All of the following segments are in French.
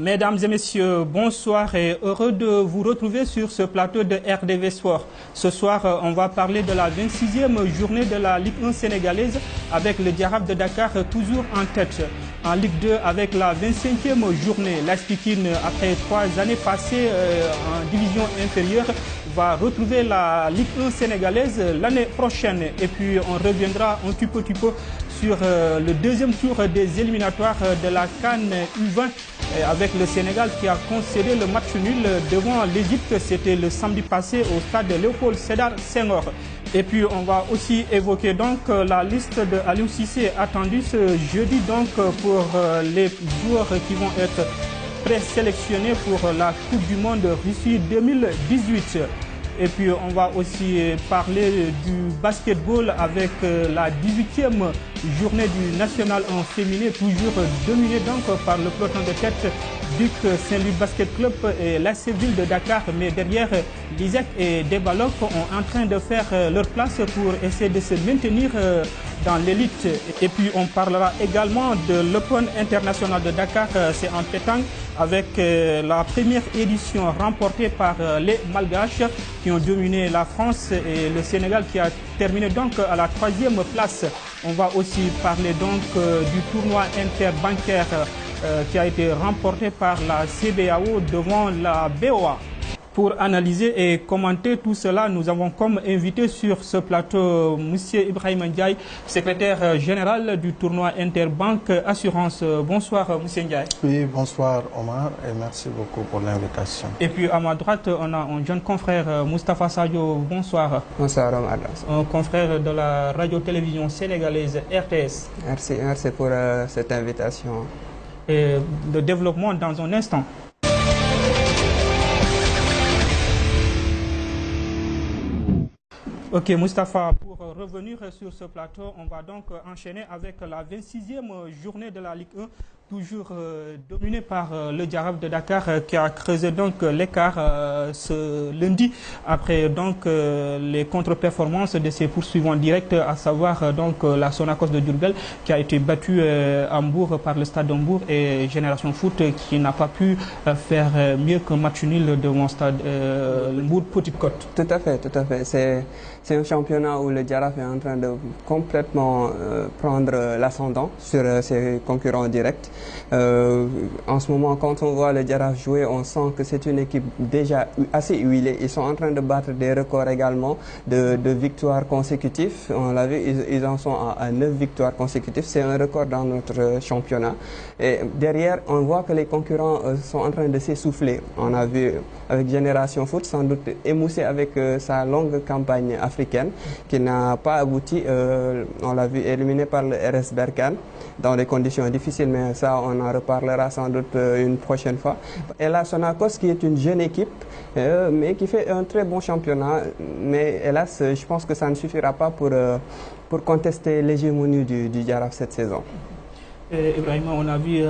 Mesdames et messieurs, bonsoir et heureux de vous retrouver sur ce plateau de RDV Sport. Ce soir, on va parler de la 26e journée de la Ligue 1 sénégalaise avec le Jaraaf de Dakar toujours en tête. En Ligue 2 avec la 25e journée, l'AS Pikine, après 3 années passées en division inférieure, va retrouver la Ligue 1 sénégalaise l'année prochaine. Et puis on reviendra un petit peu sur le deuxième tour des éliminatoires de la CAN U20 avec le Sénégal qui a concédé le match nul devant l'Égypte. C'était le samedi passé au stade Léopold Sédar Senghor. Et puis on va aussi évoquer donc la liste de Aliou Cissé attendue ce jeudi donc pour les joueurs qui vont être présélectionnés pour la Coupe du Monde Russie 2018. Et puis on va aussi parler du basketball avec la 18e journée du national en féminin, toujours dominée donc par le peloton de tête Duc Saint-Louis Basket Club et l'AS Ville de Dakar. Mais derrière, l'ISEC et Debaloc sont en train de faire leur place pour essayer de se maintenir dans l'élite. Et puis on parlera également de l'Open international de Dakar, c'est en pétanque, avec la première édition remportée par les Malgaches qui ont dominé la France et le Sénégal qui a terminé donc à la 3e place. On va aussi parler donc du tournoi interbancaire qui a été remporté par la CBAO devant la BOA. Pour analyser et commenter tout cela, nous avons comme invité sur ce plateau M. Ibrahima Ndiaye, secrétaire général du tournoi Interbank Assurance. Bonsoir M. Ndiaye. Oui, bonsoir Omar et merci beaucoup pour l'invitation. Et puis à ma droite, on a un jeune confrère, Moustapha Sadio. Bonsoir. Bonsoir Omar. Un confrère de la radio-télévision sénégalaise RTS. Merci pour cette invitation. Et le développement dans un instant. Ok, Moustapha, pour revenir sur ce plateau, on va donc enchaîner avec la 26e journée de la Ligue 1, toujours dominée par le Jaraaf de Dakar qui a creusé donc l'écart ce lundi après donc les contre-performances de ses poursuivants directs, à savoir donc la Sonacos de Diourbel qui a été battue à Mbour par le Stade de Mbour et Génération Foot qui n'a pas pu faire mieux qu'un match nul devant Stade Mbour Petite Côte. Tout à fait. C'est un championnat où le Jaraaf est en train de complètement prendre l'ascendant sur ses concurrents directs. En ce moment, quand on voit le Jaraaf jouer, on sent que c'est une équipe déjà assez huilée. Ils sont en train de battre des records également de victoires consécutives. On l'a vu, ils en sont à 9 victoires consécutives. C'est un record dans notre championnat. Et derrière, on voit que les concurrents sont en train de s'essouffler. On a vu avec Génération Foot, sans doute émoussé avec sa longue campagne africaine qui n'a pas abouti. On l'a vu éliminé par le RS Berkane dans des conditions difficiles, mais ça on en reparlera sans doute une prochaine fois. Et la Sonacos qui est une jeune équipe mais qui fait un très bon championnat, mais hélas je pense que ça ne suffira pas pour contester l'hégémonie du Jaraaf cette saison. Ibrahima, on a vu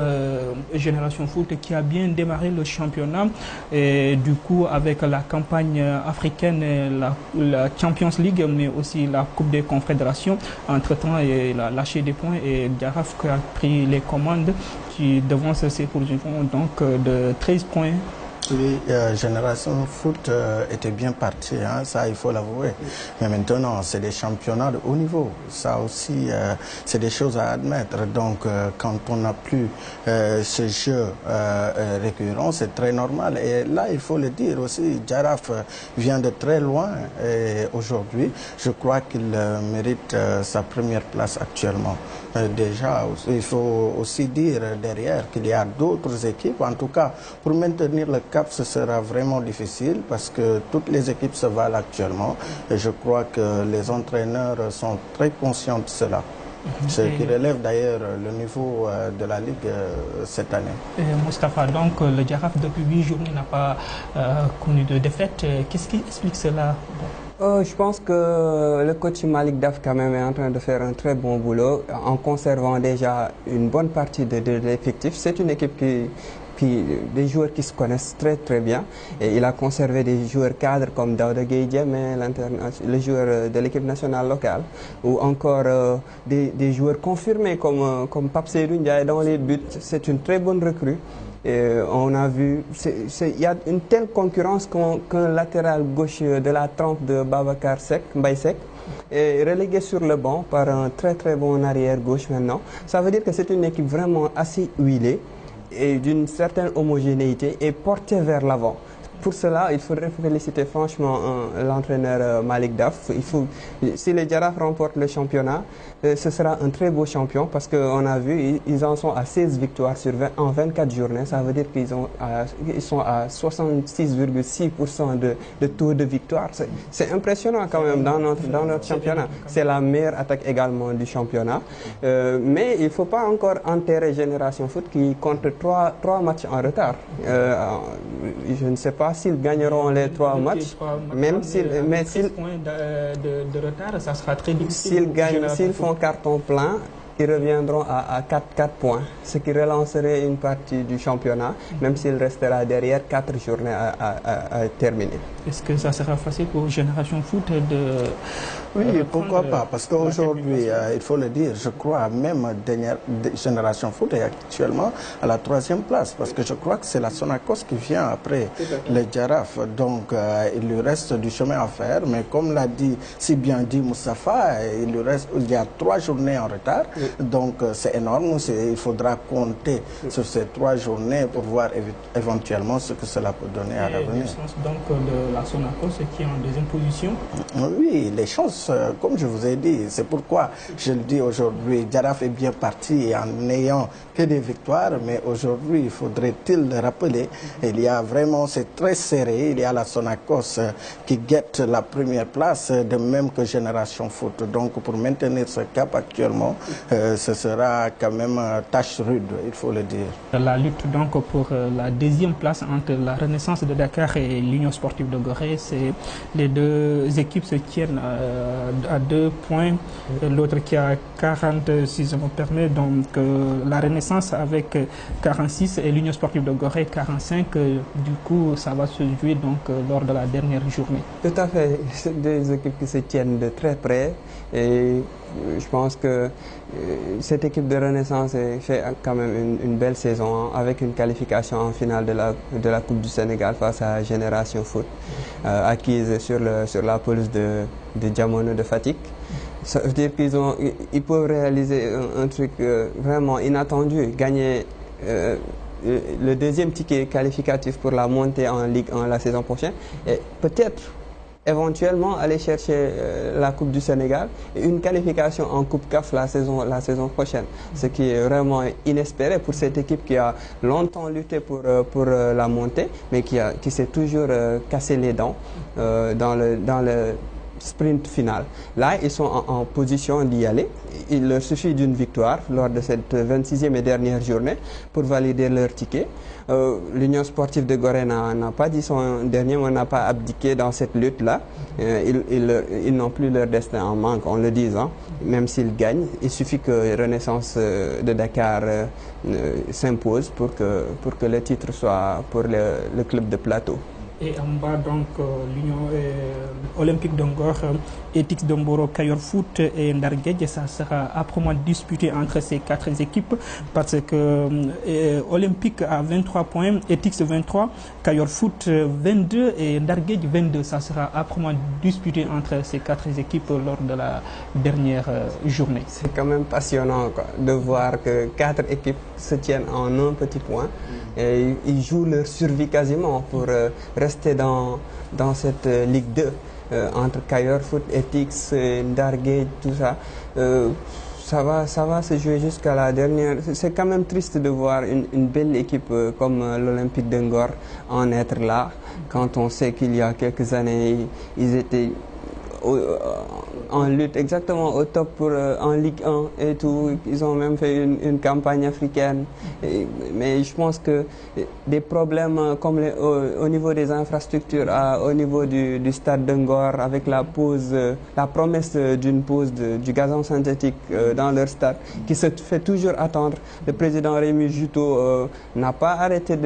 Génération Foot qui a bien démarré le championnat et du coup avec la campagne africaine, la Champions League mais aussi la Coupe des Confédérations, entre-temps il a lâché des points et Jaraaf qui a pris les commandes qui devance ses poursuivants donc de 13 points. Oui, Génération Foot était bien parti, hein, ça il faut l'avouer. Mais maintenant, c'est des championnats de haut niveau. Ça aussi, c'est des choses à admettre. Donc, quand on n'a plus ce jeu récurrent, c'est très normal. Et là, il faut le dire aussi, Jaraaf vient de très loin. Et aujourd'hui, je crois qu'il mérite sa première place actuellement. Déjà, il faut aussi dire derrière qu'il y a d'autres équipes. En tout cas, pour maintenir le cap, ce sera vraiment difficile parce que toutes les équipes se valent actuellement. Et je crois que les entraîneurs sont très conscients de cela. Ce qui relève d'ailleurs le niveau de la Ligue cette année. Moustapha, donc le Jaraaf depuis 8 journées n'a pas connu de défaite. Qu'est-ce qui explique cela? Je pense que le coach Malik Daf quand même est en train de faire un très bon boulot en conservant déjà une bonne partie de l'effectif. C'est une équipe des joueurs qui se connaissent très bien et il a conservé des joueurs cadres comme Daouda Gueye Diémé, le joueur de l'équipe nationale locale, ou encore des joueurs confirmés comme Pape Seydou Ndiaye dans les buts. C'est une très bonne recrue. On a vu, il y a une telle concurrence qu'un latéral gauche de la trempe de Babacar Mbaye Seck est relégué sur le banc par un très très bon arrière gauche maintenant. Ça veut dire que c'est une équipe vraiment assez huilée et d'une certaine homogénéité et portée vers l'avant. Pour cela, il faudrait féliciter franchement l'entraîneur Malick Daf. Si les Jaraaf remportent le championnat, ce sera un très beau champion parce qu'on a vu, ils en sont à 16 victoires en 24 journées. Ça veut dire qu'ils sont à 66,6% de taux de victoire. C'est impressionnant quand même dans notre championnat. C'est la meilleure attaque également du championnat. Mais il ne faut pas encore enterrer Génération Foot qui compte 3 matchs en retard. Je ne sais pas s'ils gagneront les 3 matchs, même s'ils points de retard, ça sera très difficile. S'ils font carton plein, ils reviendront à 4 points, ce qui relancerait une partie du championnat, même s'il restera derrière 4 journées à terminer. Est-ce que ça sera facile pour Génération Foot de... Oui, pourquoi pas? Parce qu'aujourd'hui, il faut le dire, je crois même Génération Foot est actuellement à la 3e place. Parce que je crois que c'est la Sonacos qui vient après les Jaraaf. Donc, il lui reste du chemin à faire. Mais comme l'a dit, si bien dit Moustapha, il y a 3 journées en retard. Donc, c'est énorme. Il faudra compter sur ces 3 journées pour voir éventuellement ce que cela peut donner à l'avenir. Donc, de la Sonacos qui est en 2e position. Oui, les chances, comme je vous ai dit, c'est pourquoi je le dis aujourd'hui, Jaraaf est bien parti en n'ayant que des victoires, mais aujourd'hui, il faudrait-il le rappeler, il y a vraiment, c'est très serré, il y a la Sonacos qui guette la 1re place, de même que Génération Foot. Donc, pour maintenir ce cap actuellement, ce sera quand même tâche rude, il faut le dire. La lutte donc pour la 2e place entre la Renaissance de Dakar et l'Union sportive de Gorée, les 2 équipes se tiennent à 2 points, l'autre qui a 40 si je me permets, donc la Renaissance avec 46 et l'Union sportive de Gorée 45, du coup ça va se jouer donc lors de la dernière journée. Tout à fait, c'est 2 équipes qui se tiennent de très près et je pense que cette équipe de Renaissance fait quand même une belle saison avec une qualification en finale de la Coupe du Sénégal face à Génération Foot, acquise sur la pelouse de Diamono de Fatick. Ça veut dire qu'ils peuvent réaliser un truc vraiment inattendu, gagner le 2e ticket qualificatif pour la montée en Ligue 1 la saison prochaine et peut-être éventuellement aller chercher la Coupe du Sénégal et une qualification en Coupe CAF la saison prochaine. Ce qui est vraiment inespéré pour cette équipe qui a longtemps lutté pour la montée, mais qui s'est toujours cassé les dents dans le sprint final. Là, ils sont en position d'y aller. Il leur suffit d'une victoire lors de cette 26e et dernière journée pour valider leur ticket. L'Union sportive de Gorée n'a pas dit son dernier mot, n'a pas abdiqué dans cette lutte-là. Ils n'ont plus leur destin en manque, on le dit, hein. Même s'ils gagnent. Il suffit que Renaissance de Dakar s'impose pour que le titre soit pour le club de Plateau. Et en bas, donc, l'Union olympique de Ngor, Etix de Mboro, Kayor Foot et Ndarguedje, ça sera âprement disputé entre ces 4 équipes parce que Olympique a 23 points, Etix 23, Kayor Foot 22 et Ndarguedje 22. Ça sera âprement disputé entre ces 4 équipes lors de la dernière journée. C'est quand même passionnant quoi, de voir que 4 équipes se tiennent en un petit point et ils jouent leur survie quasiment pour rester dans cette Ligue 2 entre Kayor Foot, Etix, Ndarguedje, tout ça. Ça va se jouer jusqu'à la dernière. C'est quand même triste de voir une belle équipe comme l'Olympique de Ngor en être là, quand on sait qu'il y a quelques années, ils étaient en lutte exactement au top en Ligue 1 et tout. Ils ont même fait une campagne africaine. Mais je pense que des problèmes comme au niveau des infrastructures, au niveau du stade de Ngor, avec la promesse d'une pause du gazon synthétique dans leur stade, qui se fait toujours attendre. Le président Rémi Juto n'a pas arrêté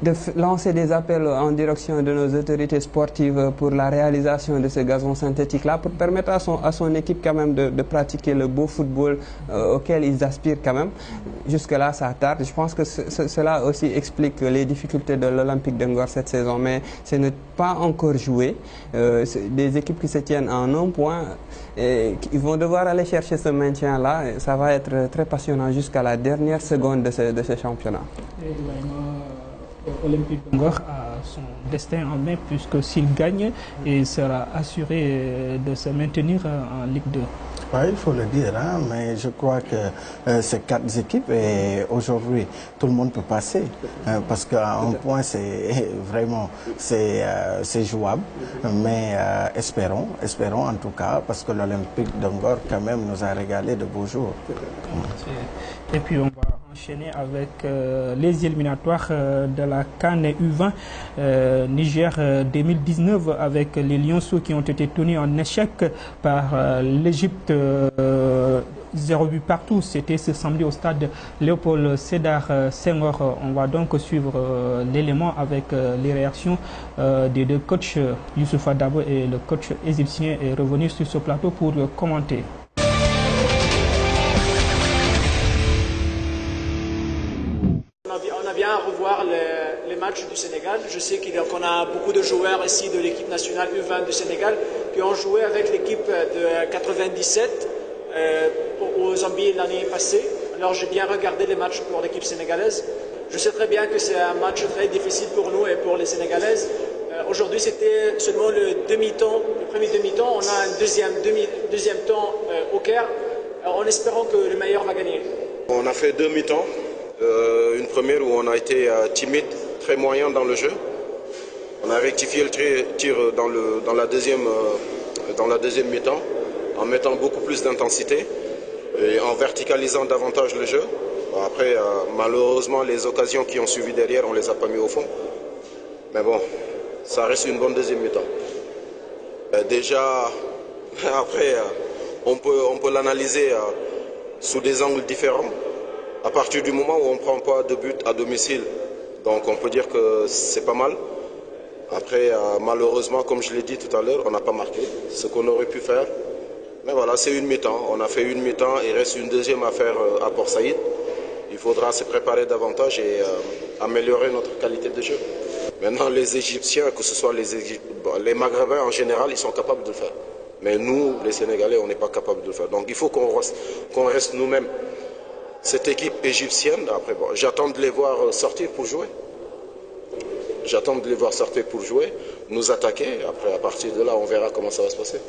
de lancer des appels en direction de nos autorités sportives pour la réalisation de ce gazon synthétique-là, pour permettre à son équipe quand même de pratiquer le beau football auquel ils aspirent quand même. Jusque-là, ça tarde. Je pense que cela aussi explique les difficultés de l'Olympique de Ngor cette saison, mais ce n'est pas encore joué. Des équipes qui se tiennent en un point, et ils vont devoir aller chercher ce maintien-là. Ça va être très passionnant jusqu'à la dernière seconde de ce championnat. Olympique de Ngor a son destin en main, puisque s'il gagne, il sera assuré de se maintenir en Ligue 2. Oui, il faut le dire, hein, mais je crois que ces 4 équipes, et aujourd'hui, tout le monde peut passer, parce qu'à un point, c'est vraiment, c'est jouable, mais espérons en tout cas, parce que l'Olympique de Ngor, quand même, nous a régalé de beaux jours. Et puis, on va enchaîner avec les éliminatoires de la CAN U20 Niger 2019, avec les Lionceaux qui ont été tenus en échec par l'Égypte 0 but partout. C'était ce samedi au stade Léopold Sédar Senghor. On va donc suivre l'élément avec les réactions des 2 coachs, Youssoupha Dabo et le coach égyptien, et revenir sur ce plateau pour commenter. On a bien à revoir les matchs du Sénégal. Je sais qu'on a beaucoup de joueurs ici de l'équipe nationale U20 du Sénégal qui ont joué avec l'équipe de 97 au Zambie l'année passée. Alors j'ai bien regardé les matchs pour l'équipe sénégalaise. Je sais très bien que c'est un match très difficile pour nous et pour les Sénégalaises. Aujourd'hui c'était seulement le demi-temps, le premier demi-temps. On a un deuxième temps au Caire, en espérant que le meilleur va gagner. On a fait 2 mi-temps. Une première où on a été timide, très moyen dans le jeu. On a rectifié le tir dans la deuxième mi-temps en mettant beaucoup plus d'intensité et en verticalisant davantage le jeu. Bon, après, malheureusement, les occasions qui ont suivi derrière, on ne les a pas mis au fond. Mais bon, ça reste une bonne deuxième mi-temps. Déjà, après, on peut l'analyser sous des angles différents. À partir du moment où on ne prend pas de but à domicile, donc on peut dire que c'est pas mal. Après, malheureusement, comme je l'ai dit tout à l'heure, on n'a pas marqué ce qu'on aurait pu faire. Mais voilà, c'est une mi-temps. On a fait une mi-temps, il reste une deuxième à faire à Port Saïd. Il faudra se préparer davantage et améliorer notre qualité de jeu. Maintenant, les Égyptiens, que ce soit les Maghrébins en général, ils sont capables de le faire. Mais nous, les Sénégalais, on n'est pas capables de le faire. Donc il faut qu'on reste nous-mêmes. Cette équipe égyptienne, après, bon, j'attends de les voir sortir pour jouer. J'attends de les voir sortir pour jouer, nous attaquer. Après, à partir de là, on verra comment ça va se passer.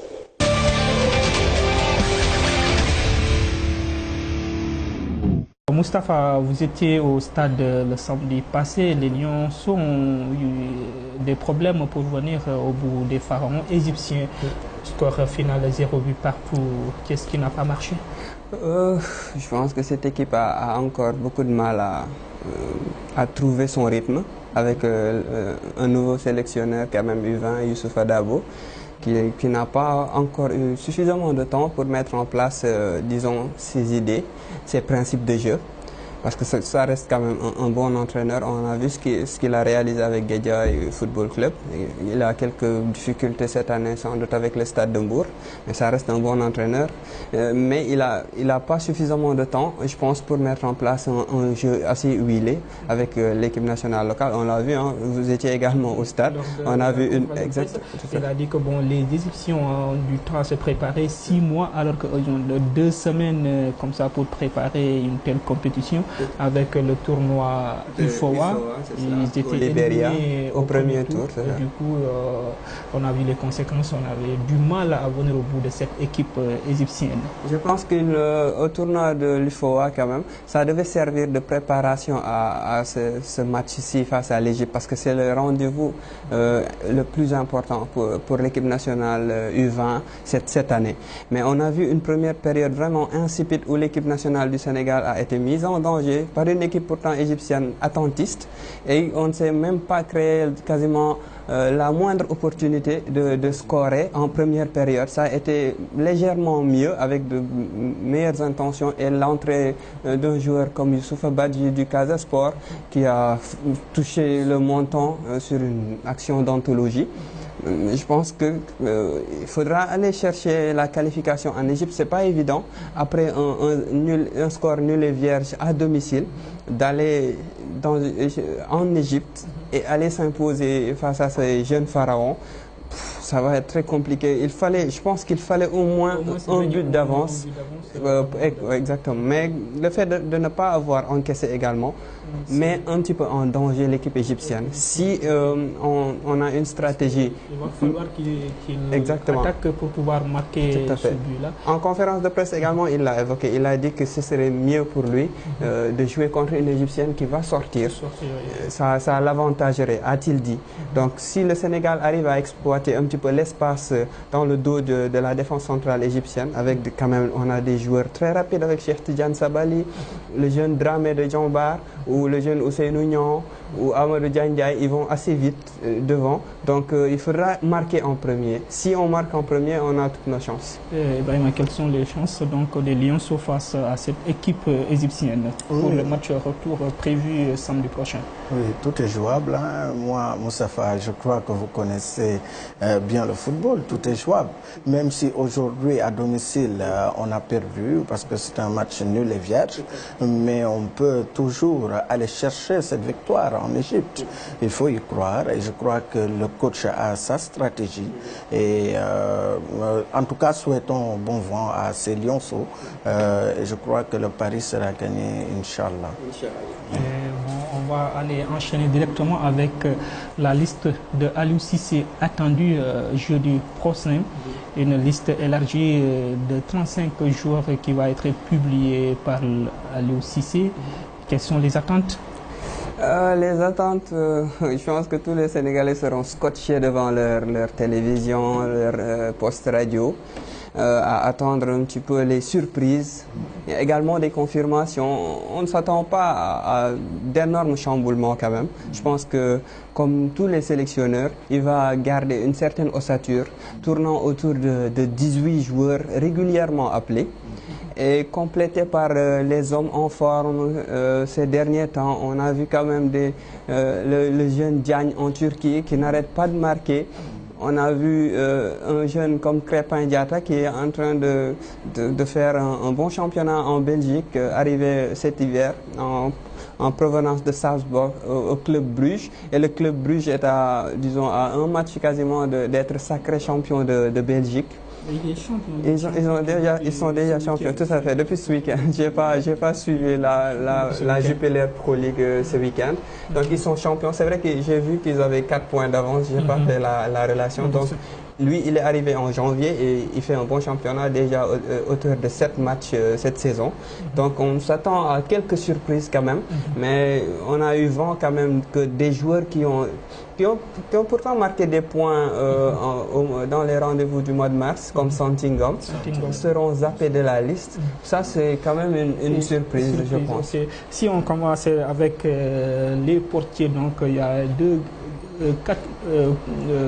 Moustapha, vous étiez au stade le samedi passé. Les Lionceaux ont eu des problèmes pour venir au bout des pharaons égyptiens. Score final 0 but partout. Qu'est-ce qui n'a pas marché? Je pense que cette équipe a encore beaucoup de mal à trouver son rythme avec un nouveau sélectionneur quand même U20, Youssoupha Dabo, qui n'a pas encore eu suffisamment de temps pour mettre en place, disons, ses idées, ses principes de jeu. Parce que ça reste quand même un bon entraîneur. On a vu ce qu'il a réalisé avec Guédiawaye Football Club. Il a quelques difficultés cette année sans doute avec le Stade de Mbour, mais ça reste un bon entraîneur. Mais il a pas suffisamment de temps, je pense, pour mettre en place un jeu assez huilé avec l'équipe nationale locale. On l'a vu, hein, vous étiez également au stade. On a vu il a dit que bon, les Égyptiens ont du temps à se préparer, 6 mois, alors qu'ils ont 2 semaines comme ça pour préparer une telle compétition. Avec le tournoi UFOA, ils étaient éliminés au premier tour. Du coup, on a vu les conséquences, on avait du mal à venir au bout de cette équipe égyptienne. Je pense qu'au tournoi de l'UFOA, quand même, ça devait servir de préparation à ce match-ci face à l'Égypte, parce que c'est le rendez-vous le plus important pour l'équipe nationale U20 cette année. Mais on a vu une première période vraiment insipide où l'équipe nationale du Sénégal a été mise en danger danger par une équipe pourtant égyptienne attentiste et on ne s'est même pas créé quasiment la moindre opportunité de scorer en première période. Ça a été légèrement mieux avec de meilleures intentions et l'entrée d'un joueur comme Youssoufa Badji du Casa Sport qui a touché le montant sur une action d'anthologie. Je pense qu'il faudra aller chercher la qualification en Égypte. C'est pas évident, après un score nul et vierge à domicile, d'aller en Égypte et aller s'imposer face à ces jeunes pharaons. Ça va être très compliqué. Je pense qu'il fallait au moins un but d'avance. Exactement. Mais le fait de ne pas avoir encaissé également met un petit peu en danger l'équipe égyptienne. Si on a une stratégie... Il va falloir qu'il attaque pour pouvoir marquer ce but-là. En conférence de presse également, il l'a évoqué. Il a dit que ce serait mieux pour lui de jouer contre une égyptienne qui va sortir. Ça l'avantagerait, a-t-il dit. Donc si le Sénégal arrive à exploiter un petit peu l'espace dans le dos de la défense centrale égyptienne, avec quand même, on a des joueurs très rapides avec Cheikh Tidiane Sabali, le jeune Dramé de Djambar, ou le jeune Ousseynou Niang, ou Amadou Diagne, ils vont assez vite devant. Donc il faudra marquer en premier. Si on marque en premier, on a toutes nos chances. Quelles sont les chances donc des Lionceaux face à cette équipe égyptienne pour le match retour prévu samedi prochain? Oui, tout est jouable. Hein. Moi, Moussafa, je crois que vous connaissez bien le football. Tout est jouable. Même si aujourd'hui, à domicile, on a perdu parce que c'est un match nul et vierge, mais on peut toujours aller chercher cette victoire en Égypte. Il faut y croire et je crois que le coach a sa stratégie. Et en tout cas, souhaitons bon vent à ces Lionceaux. Et je crois que le pari sera gagné, Inch'Allah. On va aller enchaîner directement avec la liste de Aliou Cissé attendue jeudi prochain. Une liste élargie de 35 joueurs qui va être publiée par Aliou Cissé. Quelles sont les attentes? Les attentes, je pense que tous les Sénégalais seront scotchés devant leur télévision, leur poste radio, à attendre un petit peu les surprises. Il y a également des confirmations. On ne s'attend pas à d'énormes chamboulements quand même. Je pense que, comme tous les sélectionneurs, il va garder une certaine ossature, tournant autour de 18 joueurs régulièrement appelés, et complété par les hommes en forme. Ces derniers temps, on a vu quand même le jeune Diagne en Turquie qui n'arrête pas de marquer. On a vu un jeune comme Crépin Diatta qui est en train de faire un bon championnat en Belgique, arrivé cet hiver en provenance de Salzbourg au club Bruges. Et le club Bruges est à un match quasiment d'être sacré champion de Belgique. Ils sont déjà champions, tout à fait, depuis ce week-end. J'ai pas suivi la Jupiler Pro League ce week-end. Donc ils sont champions. C'est vrai que j'ai vu qu'ils avaient 4 points d'avance. J'ai pas fait la relation. Donc lui, il est arrivé en janvier et il fait un bon championnat, déjà auteur de 7 matchs cette saison. Donc on s'attend à quelques surprises quand même. Mais on a eu vent quand même que des joueurs qui ont pourtant marqué des points dans les rendez-vous du mois de mars, comme Santingom, seront zappés de la liste. Ça, c'est quand même une surprise, je pense. Si on commence avec les portiers, donc il y a 4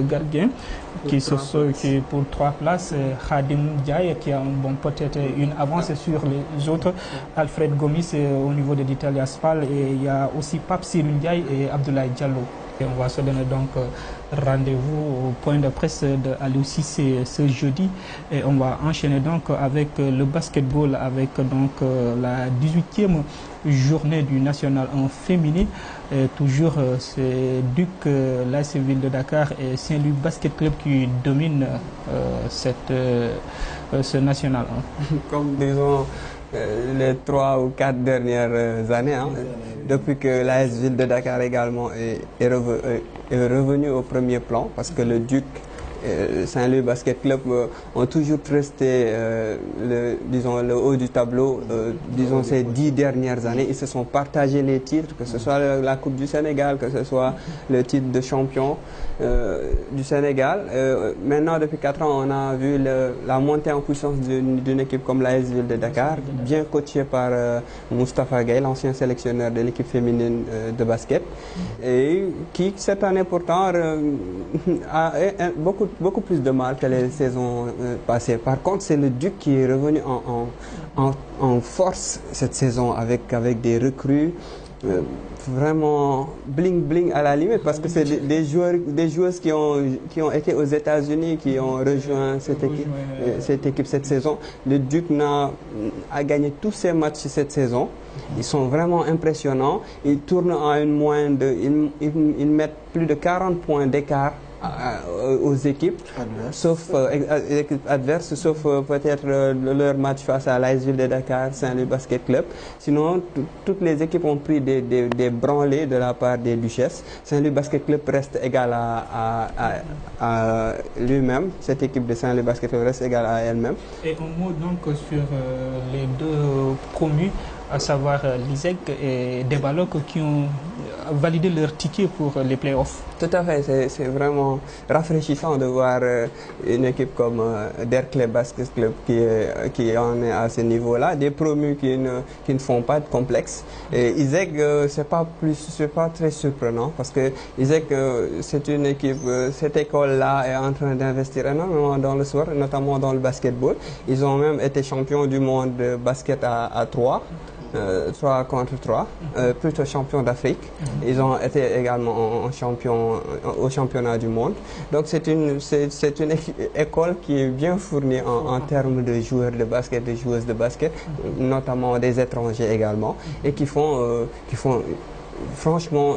gardiens qui pour 3 places. Khadim Ndiaye qui a peut-être une avance sur les autres. Alfred Gomis au niveau de l'Italia Spal, et il y a aussi Pape Sirou Ndiaye et Abdoulaye Diallo. Et on va se donner donc rendez-vous au point de presse de Aliou Cissé ce jeudi. Et on va enchaîner donc avec le basketball, avec donc la 18e journée du national en féminin. Et toujours c'est Duc, l'AS Ville de Dakar et Saint-Louis Basket Club qui dominent ce national. Comme disons les 3 ou 4 dernières années, depuis que l'AS Ville de Dakar également est revenu au premier plan, parce que le Duc Saint-Louis Basket Club ont toujours resté le haut du tableau. Disons ces 10 dernières années, ils se sont partagés les titres, que ce soit la Coupe du Sénégal, que ce soit le titre de champion du Sénégal. Maintenant, depuis 4 ans, on a vu la montée en puissance d'une équipe comme l'AS Ville de Dakar, bien coachée par Moustapha Gueye, l'ancien sélectionneur de l'équipe féminine de basket, et qui cette année pourtant a beaucoup plus de mal que les saisons passées. Par contre, c'est le Duc qui est revenu en force cette saison avec des recrues vraiment bling bling à la limite, parce que c'est des joueuses qui ont été aux États-Unis, qui ont rejoint cette équipe cette saison. Le Duc a gagné tous ses matchs cette saison. Ils sont vraiment impressionnants. Ils tournent à une moyenne ils mettent plus de 40 points d'écart aux équipes adverses, sauf peut-être leur match face à l'AS Ville de Dakar, Saint-Louis Basket Club. Sinon, toutes les équipes ont pris des branlées de la part des Duchesses. Saint-Louis Basket Club reste égal à lui-même. Cette équipe de Saint-Louis Basket Club reste égale à elle-même. Et un mot donc sur les deux promus, à savoir l'ISEG et Debaloc, qui ont validé leur ticket pour les playoffs. Tout à fait, c'est vraiment rafraîchissant de voir une équipe comme Derklé Basket Club qui en est à ce niveau-là, des promus qui ne font pas de complexe. Et ISEG, c'est pas très surprenant, parce que ISEG, c'est une équipe, cette école-là est en train d'investir énormément dans le sport, notamment dans le basketball. Ils ont même été champions du monde de basket à 3. 3 contre 3, plutôt champion d'Afrique. Ils ont été également au championnat du monde. Donc c'est une école qui est bien fournie en termes de joueurs de basket, de joueuses de basket, notamment des étrangers également, et qui font franchement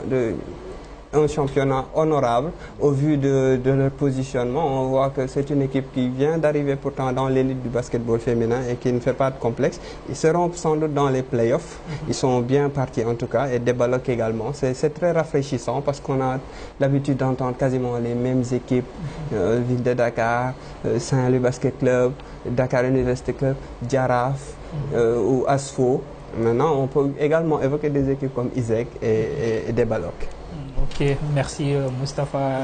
un championnat honorable au vu de leur positionnement. On voit que c'est une équipe qui vient d'arriver pourtant dans l'élite du basketball féminin et qui ne fait pas de complexe. Ils seront sans doute dans les playoffs. Ils sont bien partis en tout cas, et Debaloc également. C'est très rafraîchissant parce qu'on a l'habitude d'entendre quasiment les mêmes équipes. Ville de Dakar, Saint-Louis Basket Club, Dakar University Club, Djaraf ou Asfo. Maintenant, on peut également évoquer des équipes comme ISEG et Debaloc. Ok, merci Moustapha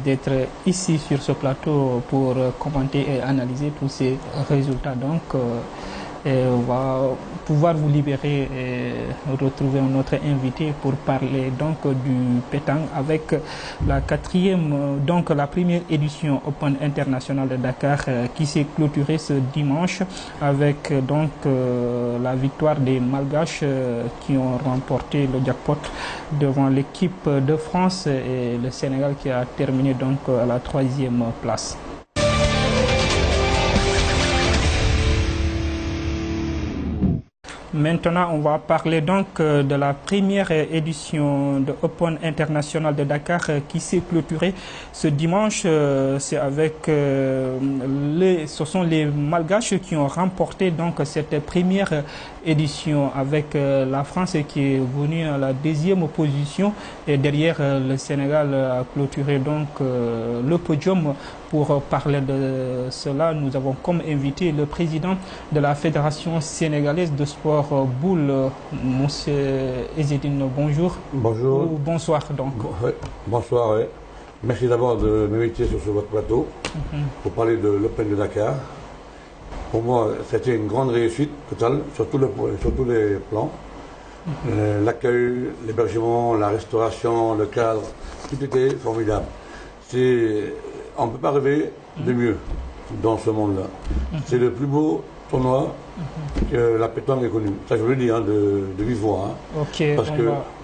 d'être ici sur ce plateau pour commenter et analyser tous ces résultats. Donc, on va pouvoir vous libérer et retrouver notre invité pour parler donc du pétanque avec la la première édition Open International de Dakar qui s'est clôturée ce dimanche avec donc la victoire des Malgaches qui ont remporté le jackpot devant l'équipe de France et le Sénégal qui a terminé donc à la 3e place. Maintenant, on va parler donc de la première édition de Open International de Dakar qui s'est clôturée ce dimanche. C'est avec ce sont les Malgaches qui ont remporté donc cette première édition avec la France qui est venue à la 2e position et derrière le Sénégal a clôturé donc le podium. Pour parler de cela, nous avons comme invité le président de la Fédération sénégalaise de sport boule, M. Ezzedine. Bonjour. Bonjour. Ou bonsoir donc. Bonsoir. Ouais. Merci d'abord de m'inviter sur votre plateau pour parler de l'Open de Dakar. Pour moi, c'était une grande réussite totale sur tous les plans. L'accueil, l'hébergement, la restauration, le cadre, tout était formidable. On ne peut pas rêver de mieux dans ce monde-là. C'est le plus beau tournoi que la pétanque ait connu. Ça, je veux le dire, de vive voix. Ok,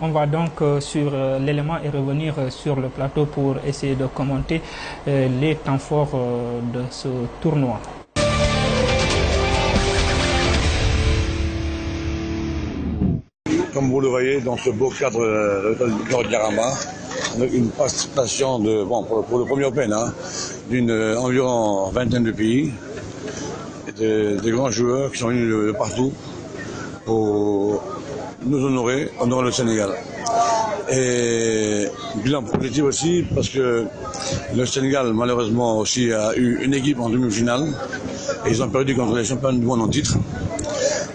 on va donc sur l'élément et revenir sur le plateau pour essayer de commenter les temps forts de ce tournoi. Comme vous le voyez, dans ce beau cadre de l'hôtel Diarama, avec une participation pour le premier Open, d'une environ vingtaine de pays, des grands joueurs qui sont venus de partout pour nous honorer le Sénégal. Et bilan positif aussi parce que le Sénégal, malheureusement, aussi a eu une équipe en demi-finale et ils ont perdu contre les champions du monde en titre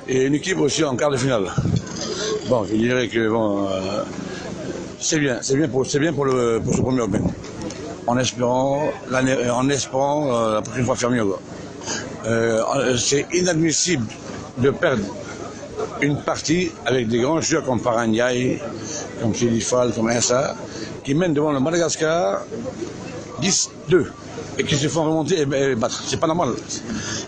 et une équipe aussi en quart de finale. Bon, je dirais que bon, c'est bien pour ce premier Open. En espérant la prochaine fois faire mieux. C'est inadmissible de perdre une partie avec des grands joueurs comme Paragnaï, comme Philippal, comme Insa, qui mènent devant le Madagascar 10-2 et qui se font remonter et battre. C'est pas normal.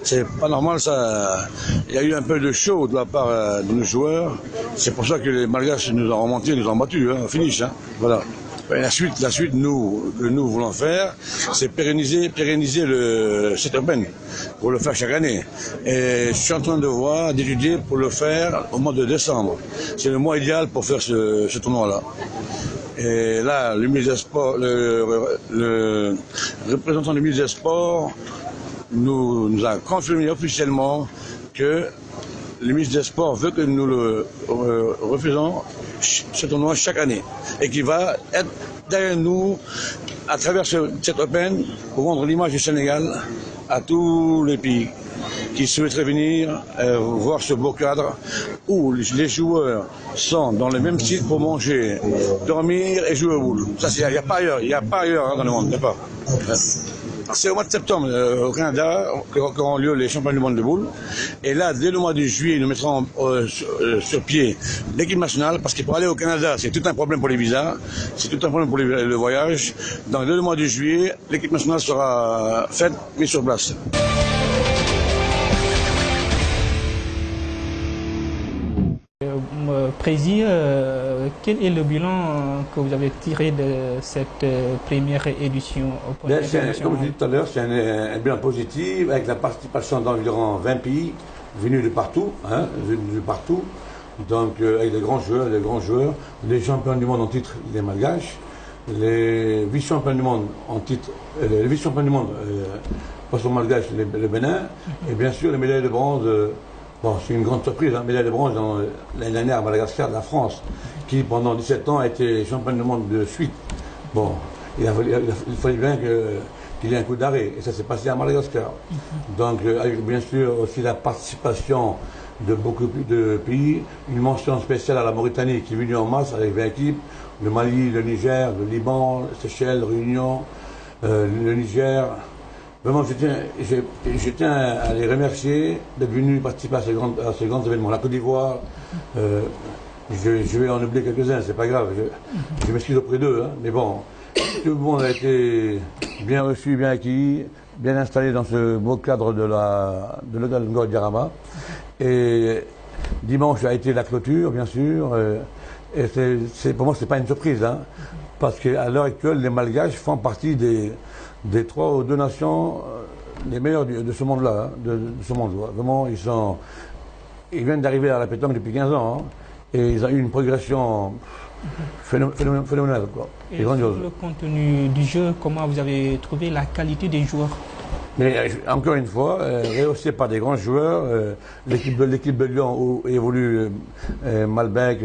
C'est pas normal ça. Il y a eu un peu de show de la part de nos joueurs. C'est pour ça que les Malgaches nous ont remontés, nous ont battus, hein, finish. Hein. Voilà. La suite, que nous voulons faire, c'est pérenniser cet Open, pour le faire chaque année. Et je suis en train d'étudier pour le faire au mois de décembre. C'est le mois idéal pour faire ce tournoi-là. Et là, le ministre des Sports, le représentant du ministre des Sports nous a confirmé officiellement que le ministre des Sports veut que nous le refaisons ce tournoi chaque année et qui va être derrière nous à travers cet Open pour rendre l'image du Sénégal à tous les pays qui souhaiteraient venir voir ce beau cadre où les joueurs sont dans le même site pour manger, dormir et jouer au boule. Ça, il n'y a pas ailleurs, hein, dans le monde, n'est-ce pas? C'est au mois de septembre au Canada qu'auront lieu les championnats du monde de boules. Et là, dès le mois de juillet, nous mettrons sur pied l'équipe nationale, parce que pour aller au Canada, c'est tout un problème pour les visas, c'est tout un problème pour le voyage. Donc dès le mois de juillet, l'équipe nationale sera faite, mise sur place. Président, quel est le bilan que vous avez tiré de cette première édition au Comme je disais tout à l'heure, c'est un bilan positif avec la participation d'environ 20 pays venus de partout, hein, donc avec des grands joueurs, les champions du monde en titre, les Malgaches, les vice-champions du monde en titre, les vice-champions du monde poisson malgache, le Bénin, et bien sûr les médailles de bronze. Bon, c'est une grande surprise, hein, médaille de bronze l'année dernière à Madagascar, la France, qui pendant 17 ans a été championne du monde de suite. Bon, il fallait bien qu'il y ait un coup d'arrêt, et ça s'est passé à Madagascar. Donc, avec bien sûr aussi la participation de beaucoup de pays, une mention spéciale à la Mauritanie qui est venue en masse avec 20 équipes, le Mali, le Niger, le Liban, les Seychelles, Réunion, le Niger. Vraiment, je tiens à les remercier d'être venus participer à ces grands événements. La Côte d'Ivoire, je vais en oublier quelques-uns, c'est pas grave. Je m'excuse auprès d'eux, hein, mais bon, tout le monde a été bien reçu, bien accueilli, bien installé dans ce beau cadre de l'hôtel Ngor Diarama. Et dimanche a été la clôture, bien sûr. Et pour moi, c'est pas une surprise, hein, parce qu'à l'heure actuelle, les Malgaches font partie des 3 ou 2 nations les meilleures de ce monde-là, hein, de ce monde-là. Vraiment, ils viennent d'arriver à la pétanque depuis 15 ans, hein, et ils ont eu une progression phénoménale, quoi. Et sur le contenu du jeu, comment vous avez trouvé la qualité des joueurs? Mais encore une fois, rehaussé par des grands joueurs, l'équipe de Lyon où évolue Malbec,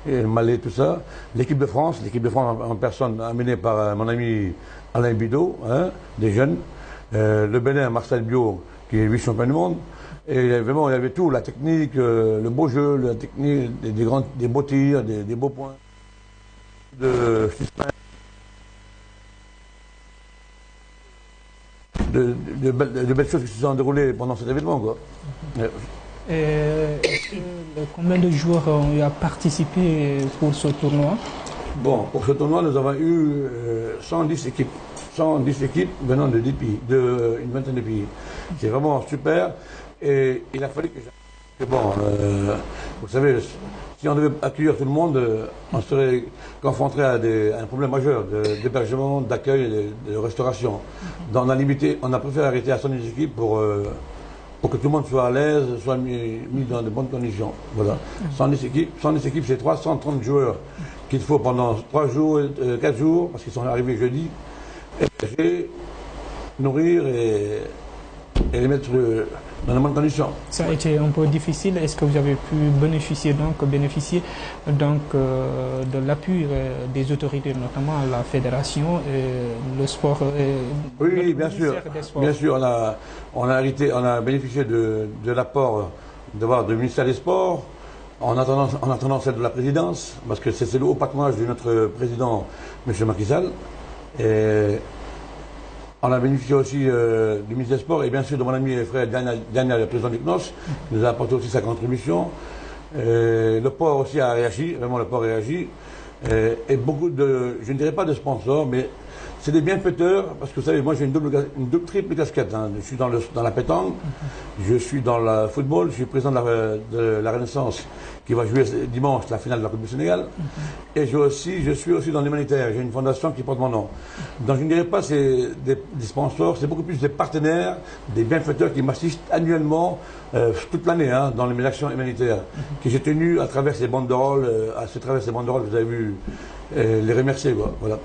et Malais, tout ça, l'équipe de France en personne amenée par mon ami Alain Bidot, hein, des jeunes, le Bénin, Marcel Bio, qui est vice-champion du monde, et vraiment il y avait tout, la technique, le beau jeu, la technique, des beaux tirs, des beaux points, de belles choses qui se sont déroulées pendant cet événement, quoi. Combien de joueurs ont eu à participer pour ce tournoi? Bon, pour ce tournoi, nous avons eu 110 équipes. 110 équipes venant de 10 pays, une vingtaine de pays. C'est vraiment super. Et il a fallu que bon, vous savez, si on devait accueillir tout le monde, on serait confronté à un problème majeur d'hébergement, d'accueil et de restauration. Donc on a préféré arrêter à 110 équipes pour que tout le monde soit à l'aise, soit mis dans de bonnes conditions. Voilà. 110 équipes, c'est 330 joueurs qu'il faut pendant 3 jours, 4 jours, parce qu'ils sont arrivés jeudi, héberger, nourrir et les mettre dans les bonnes conditions. Ça a été un peu difficile. Est-ce que vous avez pu bénéficier de l'appui des autorités, notamment la fédération et le sport Oui, bien sûr. Bien sûr, on a bénéficié de l'apport du ministère des Sports, en attendant celle de la présidence, parce que c'est le haut patronage de notre président, M. Macky Sall. Et on a bénéficié aussi du ministère des Sports et bien sûr de mon ami et frère Daniel, le président du CNOS, qui nous a apporté aussi sa contribution. Le port aussi a réagi, vraiment le port a réagi. Et beaucoup je ne dirais pas de sponsors, mais c'est des bienfaiteurs, parce que vous savez, moi j'ai une triple casquette. Hein. Je suis dans la pétanque, je suis dans le football, je suis président de la Renaissance qui va jouer dimanche la finale de la Coupe du Sénégal. Et je suis aussi dans l'humanitaire, j'ai une fondation qui porte mon nom. Donc je ne dirais pas c'est des sponsors, c'est beaucoup plus des partenaires, des bienfaiteurs qui m'assistent annuellement, toute l'année, hein, dans mes actions humanitaires, que j'ai tenu à travers ces banderoles, vous avez vu, les remercier, quoi. Voilà.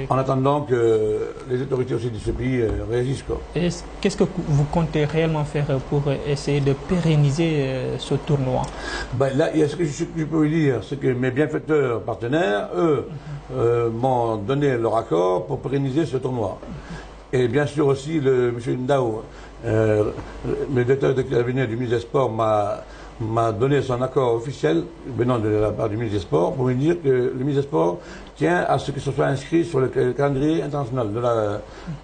En attendant que les autorités aussi de ce pays réagissent, quoi. Qu'est-ce que vous comptez réellement faire pour essayer de pérenniser ce tournoi? Ben là, ce que je peux vous dire, c'est que mes bienfaiteurs partenaires, eux, m'ont donné leur accord pour pérenniser ce tournoi. Et bien sûr aussi, M. Ndao, le directeur de cabinet du ministre des Sports, m'a donné son accord officiel venant de la part du ministre des Sports pour me dire que le ministre des Sports tient à ce que ce soit inscrit sur le calendrier international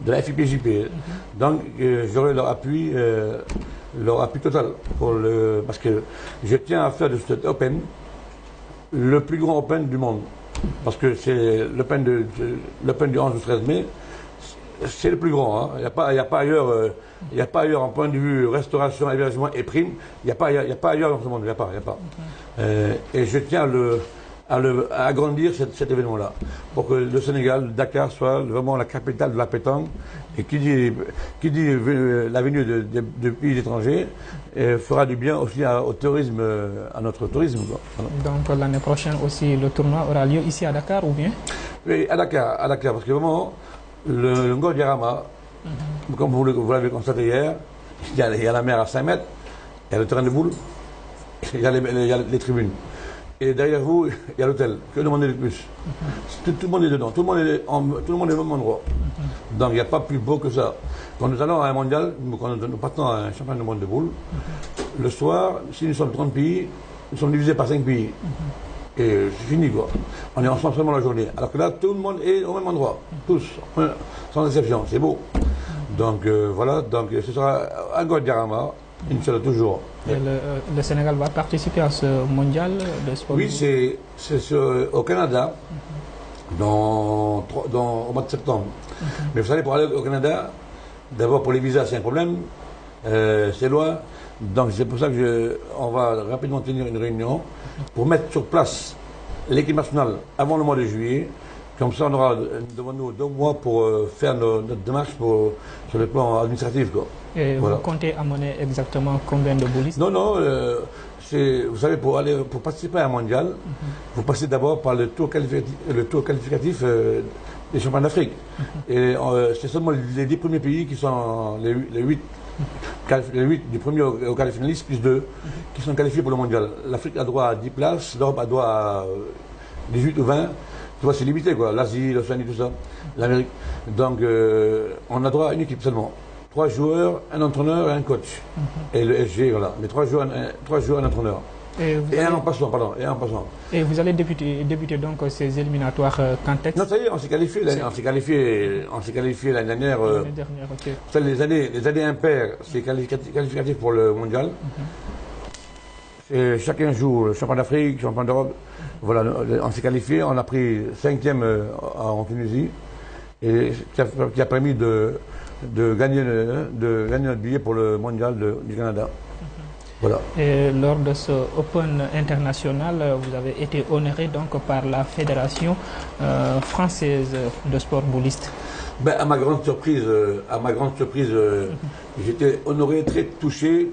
de la FIPJP. Donc j'aurai leur appui total parce que je tiens à faire de cet Open le plus grand Open du monde. Parce que c'est l'Open du 11 au 13 mai. C'est le plus grand. Hein. Il n'y a pas ailleurs en point de vue restauration, hébergement et prime. Il n'y a pas ailleurs dans ce monde. Il n'y a pas. Et je tiens à agrandir cet événement-là pour que le Sénégal, Dakar, soit vraiment la capitale de la pétanque. Et qui dit la venue de pays étrangers fera du bien aussi au tourisme, à notre tourisme. Voilà. Donc l'année prochaine aussi, le tournoi aura lieu ici à Dakar ou bien? Oui, à Dakar, parce que vraiment, le Ngor Diarama, comme vous l'avez constaté hier, il y a la mer à 5 mètres, il y a le terrain de boule, il y a les tribunes. Et derrière vous, il y a l'hôtel. Que demander de plus? Tout le monde est dedans, tout le monde est au même endroit. Donc il n'y a pas plus beau que ça. Quand nous allons à un mondial, quand nous partons à un championnat du monde de boules, le soir, si nous sommes 30 pays, nous sommes divisés par 5 pays. Et c'est fini, quoi. On est ensemble seulement la journée. Alors que là, tout le monde est au même endroit. Tous, sans exception. C'est beau. Donc voilà, donc ce sera à Ngor Diarama, Inch'Allah, toujours. Et le Sénégal va participer à ce mondial de sport? Oui, c'est au Canada, au mois de septembre. Mais vous savez, pour aller au Canada, d'abord pour les visas, c'est un problème. C'est loin. Donc c'est pour ça qu'on va rapidement tenir une réunion pour mettre sur place l'équipe nationale avant le mois de juillet. Comme ça, on aura devant nous 2 mois pour faire notre démarche sur le plan administratif, quoi. Et voilà. Vous comptez amener exactement combien de boulistes? Non, vous savez, pour participer à un mondial, vous passez d'abord par le tour qualificatif des championnats d'Afrique. Et c'est seulement les 10 premiers pays qui sont les 8 du premier au quart finaliste, plus 2, qui sont qualifiés pour le mondial. L'Afrique a droit à 10 places, l'Europe a droit à 18 ou 20. Tu vois, c'est limité, quoi. L'Asie, l'Océanie, tout ça, l'Amérique. Donc, on a droit à une équipe seulement. 3 joueurs, un entraîneur et un coach. Et le SG, voilà. Mais 3 joueurs, un entraîneur. Un en passant. Et vous allez débuter donc ces éliminatoires quand est-ce? Non, ça y est, on s'est qualifié l'année dernière. Ok. Ça, les années impaires, c'est qualificatif pour le mondial. Et chacun joue le champion d'Afrique, champion d'Europe. Voilà, on s'est qualifié, on a pris 5e en Tunisie, et qui a permis de gagner notre billet pour le mondial du Canada. Voilà. Et lors de ce Open international, vous avez été honoré donc par la Fédération française de sport bouliste. Ben, à ma grande surprise, j'étais honoré, très touché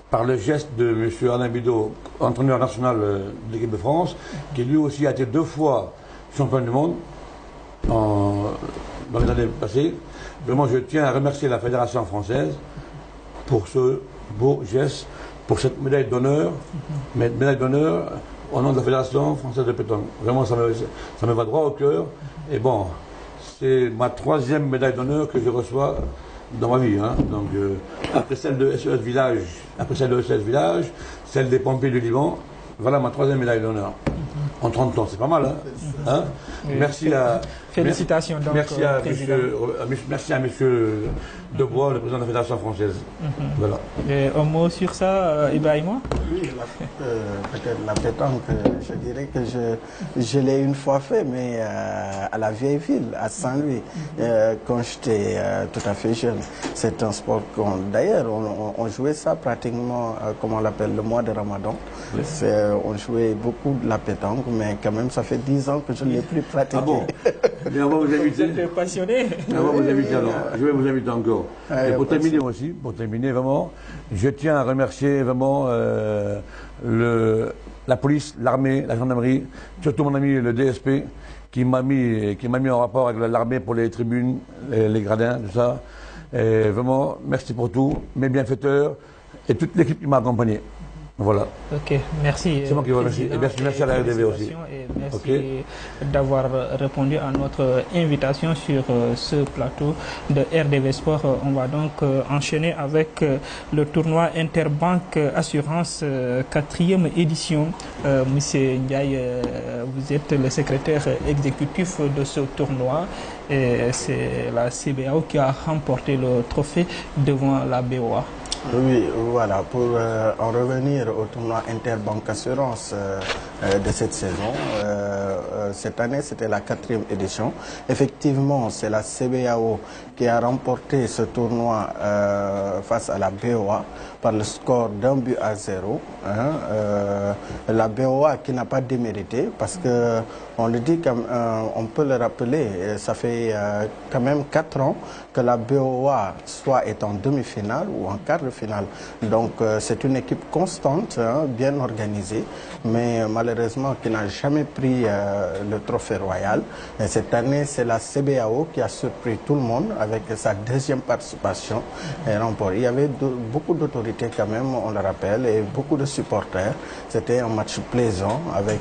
par le geste de M. Alain Bidot, entraîneur national de l'équipe de France, qui lui aussi a été 2 fois champion du monde dans les années passées. Vraiment, je tiens à remercier la Fédération française pour ce beau geste pour cette médaille d'honneur, médaille d'honneur au nom de la Fédération française de pétanque. Vraiment, ça me va droit au cœur. Et bon, c'est ma 3e médaille d'honneur que je reçois dans ma vie. Hein. Donc, après celle de SES Village, celle des pompiers du Liban, voilà ma 3e médaille d'honneur. En 30 ans, c'est pas mal. Hein. Oui, merci à... Félicitations donc, merci à monsieur Debois, le président de la Fédération française. Voilà. Et un mot sur ça, Ibrahima? Oui, peut-être la pétanque, je dirais que je l'ai une fois fait, mais à la vieille ville, à Saint-Louis, quand j'étais tout à fait jeune. C'est un sport d'ailleurs, on jouait ça pratiquement, comment on l'appelle, le mois de Ramadan. On jouait beaucoup de la pétanque, mais quand même, ça fait 10 ans que je ne l'ai plus pratiqué. Ah bon? Mais on va vous inviter. Vous êtes passionné. On va vous inviter alors. Je vais vous inviter encore. Et pour terminer aussi, vraiment, je tiens à remercier vraiment la police, l'armée, la gendarmerie, surtout mon ami le DSP, qui m'a mis en rapport avec l'armée pour les tribunes, les gradins, tout ça. Et vraiment, merci pour tout, mes bienfaiteurs et toute l'équipe qui m'a accompagné. Voilà. Ok, merci. C'est moi qui vous remercie. Et merci à la RDV aussi. Et merci d'avoir répondu à notre invitation sur ce plateau de RDV Sport. On va donc enchaîner avec le tournoi Interbank Assurance 4e édition. Monsieur Ndiaye, vous êtes le secrétaire exécutif de ce tournoi. Et c'est la CBAO qui a remporté le trophée devant la BOA. Oui, voilà, pour en revenir au tournoi Interbank Assurance de cette saison, cette année c'était la 4e édition. Effectivement, c'est la CBAO qui a remporté ce tournoi face à la BOA par le score d'1-0. La BOA qui n'a pas démérité parce que on le dit, on peut le rappeler, ça fait quand même 4 ans que la BOA soit est en demi-finale ou en quart de finale. Donc c'est une équipe constante, bien organisée, mais malheureusement qui n'a jamais pris le trophée royal. Et cette année, c'est la CBAO qui a surpris tout le monde avec sa 2e participation et remporté. Il y avait beaucoup d'autorités quand même, on le rappelle, et beaucoup de supporters. C'était un match plaisant avec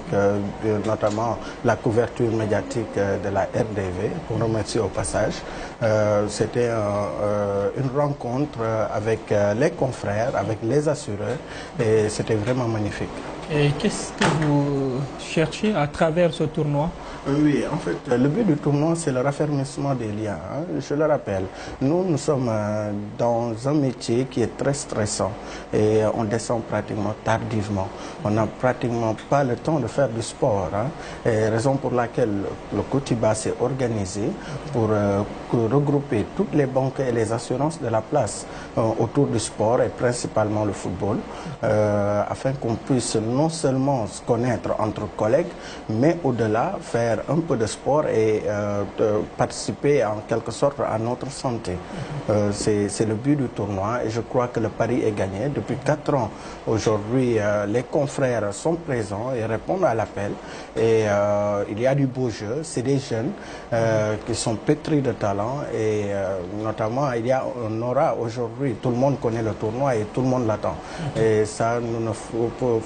notamment la couverture médiatique de la RDV, qu'on remercie au passage. C'était une rencontre avec les confrères, avec les assureurs, et c'était vraiment magnifique. Et qu'est-ce que vous cherchez à travers ce tournoi? Oui, en fait, le but du tournoi, c'est le raffermissement des liens. Je le rappelle, nous sommes dans un métier qui est très stressant et on descend pratiquement tardivement. On n'a pratiquement pas le temps de faire du sport. Et raison pour laquelle le Cotiba s'est organisé pour regrouper toutes les banques et les assurances de la place autour du sport et principalement le football, afin qu'on puisse non seulement se connaître entre collègues, mais au-delà faire un peu de sport et participer en quelque sorte à notre santé. C'est le but du tournoi et je crois que le pari est gagné. Depuis 4 ans, aujourd'hui, les confrères sont présents et répondent à l'appel. Et il y a du beau jeu. C'est des jeunes qui sont pétris de talent et notamment, on aura aujourd'hui, tout le monde connaît le tournoi et tout le monde l'attend. Et ça, nous ne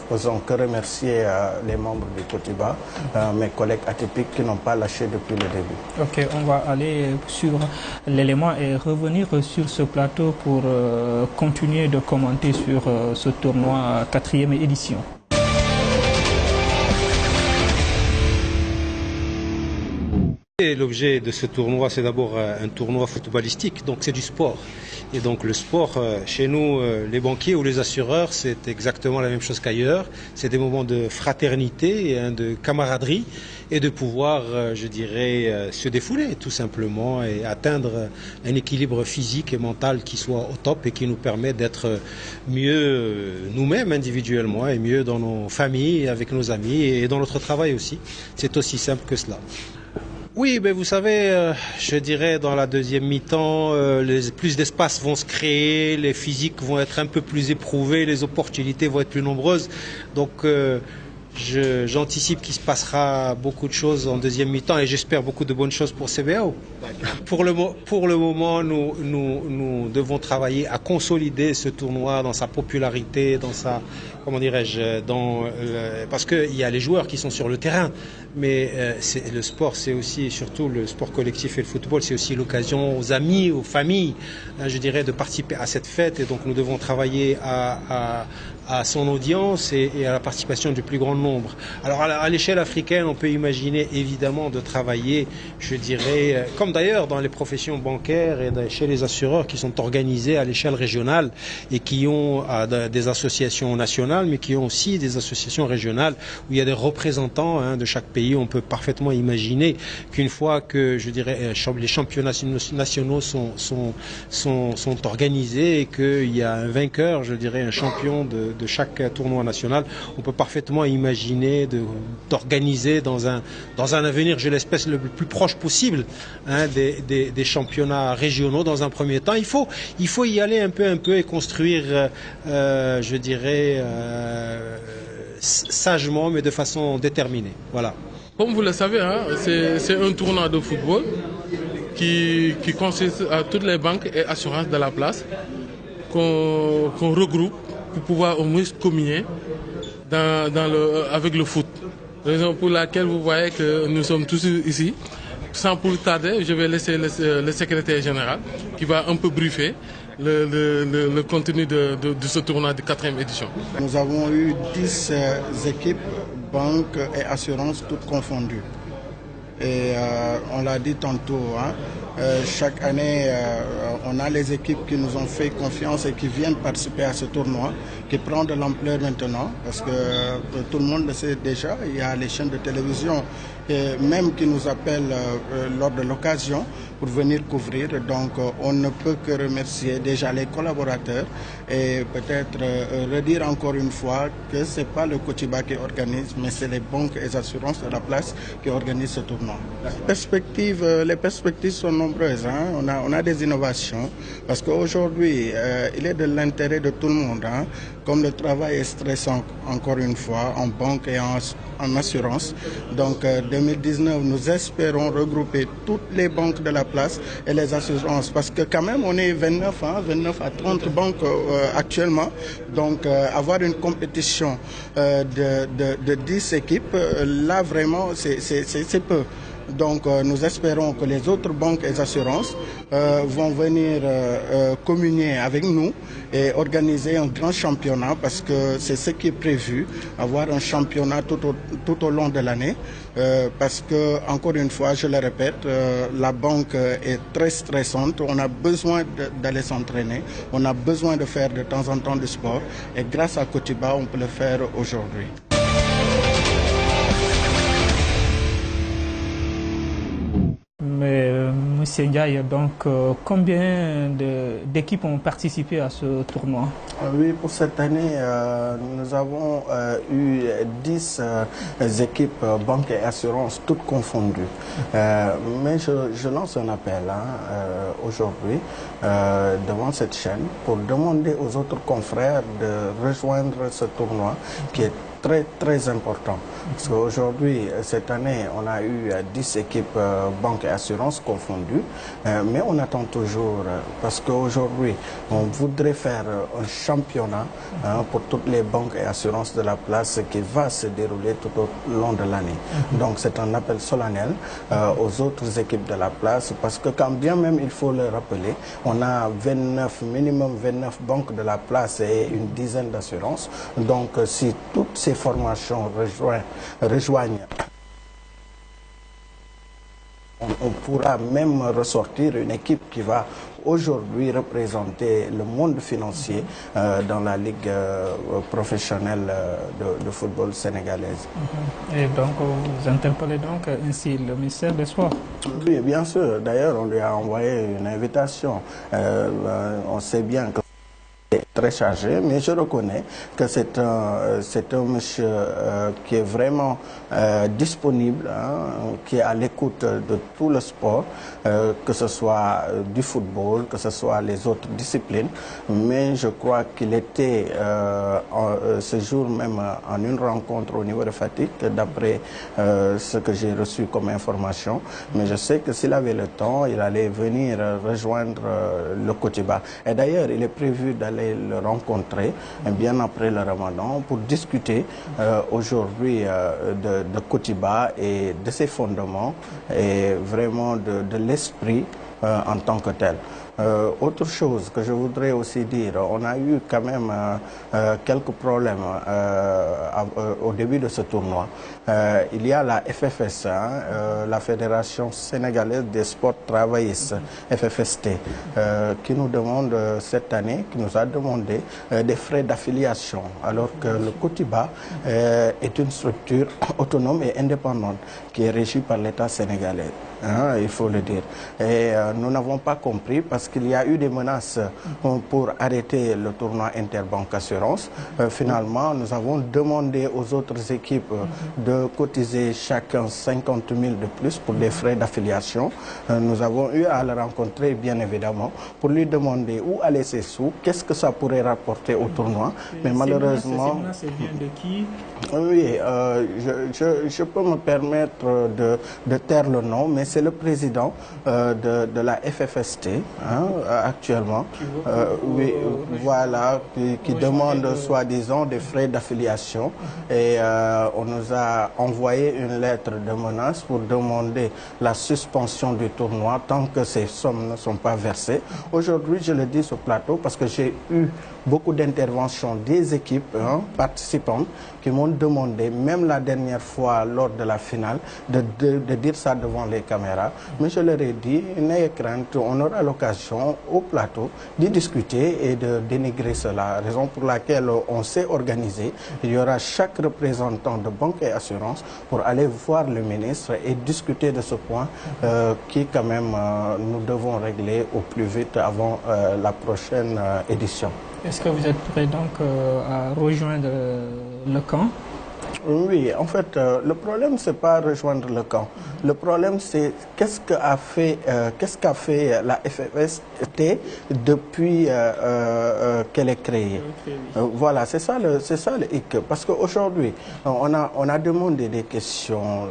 faisons que remercier les membres du Cotiba, mes collègues atypiques qui n'ont pas lâché depuis le début. Ok, on va aller sur l'élément et revenir sur ce plateau pour continuer de commenter sur ce tournoi 4e édition. L'objet de ce tournoi, c'est d'abord un tournoi footballistique, donc c'est du sport. Et donc le sport, chez nous, les banquiers ou les assureurs, c'est exactement la même chose qu'ailleurs. C'est des moments de fraternité, de camaraderie et de pouvoir, je dirais, se défouler tout simplement et atteindre un équilibre physique et mental qui soit au top et qui nous permet d'être mieux nous-mêmes individuellement et mieux dans nos familles, avec nos amis et dans notre travail aussi. C'est aussi simple que cela. Oui, mais vous savez, je dirais dans la deuxième mi-temps, plus d'espace vont se créer, les physiques vont être un peu plus éprouvés, les opportunités vont être plus nombreuses. Donc, j'anticipe qu'il se passera beaucoup de choses en deuxième mi-temps et j'espère beaucoup de bonnes choses pour CBAO. Pour le moment, nous devons travailler à consolider ce tournoi dans sa popularité, dans sa, comment dirais-je, parce qu'il y a les joueurs qui sont sur le terrain, mais le sport, c'est aussi, et surtout le sport collectif et le football, c'est aussi l'occasion aux amis, aux familles, je dirais, de participer à cette fête. Et donc nous devons travailler à son audience et à la participation du plus grand nombre. Alors à l'échelle africaine, on peut imaginer évidemment de travailler, je dirais, comme d'ailleurs dans les professions bancaires et chez les assureurs qui sont organisés à l'échelle régionale et qui ont des associations nationales, mais qui ont aussi des associations régionales où il y a des représentants de chaque pays. On peut parfaitement imaginer qu'une fois que, je dirais, les championnats nationaux sont organisés et qu'il y a un vainqueur, je dirais, un champion de chaque tournoi national, on peut parfaitement imaginer d'organiser dans un avenir, je l'espère, le plus proche possible des championnats régionaux dans un premier temps. Il faut y aller un peu et construire, je dirais, sagement, mais de façon déterminée. Voilà. Comme vous le savez, c'est un tournoi de football qui consiste à toutes les banques et assurances de la place qu'on regroupe pour pouvoir au moins communier avec le foot. Raison pour laquelle vous voyez que nous sommes tous ici. Sans plus tarder, je vais laisser le secrétaire général qui va un peu briefer le contenu de ce tournoi de 4e édition. Nous avons eu 10 équipes, banques et assurances toutes confondues. Et on l'a dit tantôt, chaque année, on a les équipes qui nous ont fait confiance et qui viennent participer à ce tournoi, qui prend de l'ampleur maintenant, parce que tout le monde le sait déjà, il y a les chaînes de télévision même qui nous appellent lors de l'occasion pour venir couvrir. Donc on ne peut que remercier déjà les collaborateurs et peut-être redire encore une fois que ce n'est pas le Cotiba qui organise, mais c'est les banques et les assurances de la place qui organisent ce tournoi. Les perspectives sont nombreuses. On a des innovations parce qu'aujourd'hui, il est de l'intérêt de tout le monde. Comme le travail est stressant, encore une fois, en banque et en assurance. Donc 2019, nous espérons regrouper toutes les banques de la place et les assurances parce que quand même on est 29 à 30 banques actuellement. Donc avoir une compétition de 10 équipes, là vraiment c'est peu. Donc nous espérons que les autres banques et assurances vont venir communier avec nous et organiser un grand championnat parce que c'est ce qui est prévu, avoir un championnat tout au long de l'année. Parce que, encore une fois, je le répète, la banque est très stressante. On a besoin d'aller s'entraîner. On a besoin de faire de temps en temps du sport. Et grâce à Cotiba, on peut le faire aujourd'hui. Mais Monsieur Ndiaye, donc combien d'équipes ont participé à ce tournoi? Oui, pour cette année, nous avons eu 10 équipes banques et assurances, toutes confondues. Mais je lance un appel aujourd'hui devant cette chaîne pour demander aux autres confrères de rejoindre ce tournoi qui est très important. Parce qu'aujourd'hui, cette année, on a eu 10 équipes banques et assurances confondues, mais on attend toujours, parce qu'aujourd'hui, on voudrait faire un championnat pour toutes les banques et assurances de la place qui va se dérouler tout au long de l'année. Donc c'est un appel solennel aux autres équipes de la place, parce que quand bien même, il faut le rappeler, on a minimum 29 banques de la place et une dizaine d'assurances. Donc si toutes ces formations rejoignent, on pourra même ressortir une équipe qui va aujourd'hui représenter le monde financier dans la Ligue professionnelle de football sénégalaise. Et donc, vous interpellez donc ainsi le ministère des Sports? Oui, bien sûr. D'ailleurs, on lui a envoyé une invitation. On sait bien que très chargé, mais je reconnais que c'est un monsieur qui est vraiment disponible, hein, qui est à l'écoute de tout le sport, que ce soit du football, que ce soit les autres disciplines. Mais je crois qu'il était ce jour même en une rencontre au niveau de Fatick, d'après ce que j'ai reçu comme information. Mais je sais que s'il avait le temps, il allait venir rejoindre le Kotiba. Et d'ailleurs, il est prévu d'aller le rencontrer bien après le Ramadan pour discuter aujourd'hui de Kotiba et de ses fondements et vraiment de l'esprit en tant que tel. Autre chose que je voudrais aussi dire, on a eu quand même quelques problèmes au début de ce tournoi. Il y a la FFS, hein, la Fédération sénégalaise des sports travaillistes, FFST, qui nous demande cette année, qui nous a demandé des frais d'affiliation, alors que le Kotiba est une structure autonome et indépendante qui est régie par l'État sénégalais. Hein, il faut le dire. Et nous n'avons pas compris parce qu'il y a eu des menaces pour arrêter le tournoi Interbanque Assurance. Finalement, nous avons demandé aux autres équipes de cotiser chacun 50 000 de plus pour des frais d'affiliation. Nous avons eu à le rencontrer, bien évidemment, pour lui demander où allaient ces sous, qu'est-ce que ça pourrait rapporter au tournoi. Mais malheureusement... Ces menaces viennent de qui? Oui, je peux me permettre de taire le nom, mais c'est le président de la FFST, hein, actuellement, oui, voilà, qui demande soi-disant des frais d'affiliation. Et on nous a envoyé une lettre de menace pour demander la suspension du tournoi tant que ces sommes ne sont pas versées. Aujourd'hui, je le dis sur plateau parce que j'ai eu beaucoup d'interventions des équipes participantes qui m'ont demandé, même la dernière fois lors de la finale, de dire ça devant les caméras. Mais je leur ai dit, n'ayez crainte, on aura l'occasion au plateau de discuter et de dénigrer cela. Raison pour laquelle on s'est organisé. Il y aura chaque représentant de banque et assurance pour aller voir le ministre et discuter de ce point qui quand même nous devons régler au plus vite avant la prochaine édition. Est-ce que vous êtes prêt donc à rejoindre le camp? Oui, en fait, le problème, c'est pas rejoindre le camp. Le problème, c'est qu'est-ce qu'a fait la FFST depuis qu'elle est créée. Voilà, c'est ça le hic. Parce qu'aujourd'hui, on a demandé des questions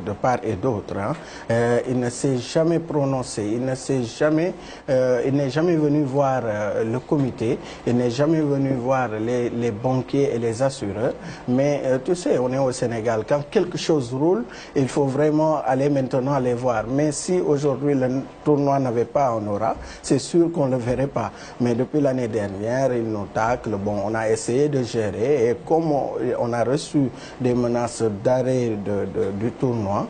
de part et d'autre. Hein. Il ne s'est jamais prononcé, il n'est jamais venu voir le comité, il n'est jamais venu voir les banquiers et les assureurs. Mais tu sais, on est au Sénégal. Quand quelque chose roule, il faut vraiment aller maintenant les voir. Mais si aujourd'hui le tournoi n'avait pas en aura, c'est sûr qu'on ne le verrait pas. Mais depuis l'année dernière, ils nous taclent. Bon, on a essayé de gérer et comme on a reçu des menaces d'arrêt du tournoi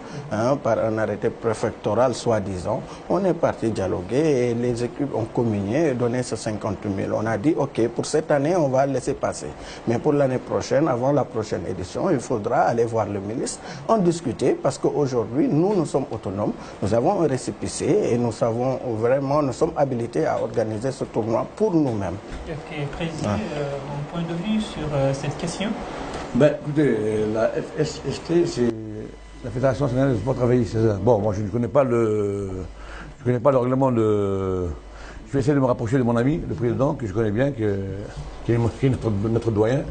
par un arrêté préfectoral soi-disant, on est parti dialoguer et les équipes ont communié et donné ce 50 000. On a dit, OK, pour cette année, on va laisser passer. Mais pour l'année prochaine, avant la prochaine édition, il faudra aller voir le ministre, en discuter, parce qu'aujourd'hui, nous sommes autonomes, nous avons un récépissé et nous savons vraiment, nous sommes habilités à organiser ce tournoi pour nous-mêmes. Ok, Président, mon point de vue sur cette question? Ben, écoutez, la FFST, c'est la Fédération sénégalaise des sports travaillistes. Bon, moi je ne connais pas le règlement de... Je vais essayer de me rapprocher de mon ami, le président, que je connais bien, qui est notre doyen,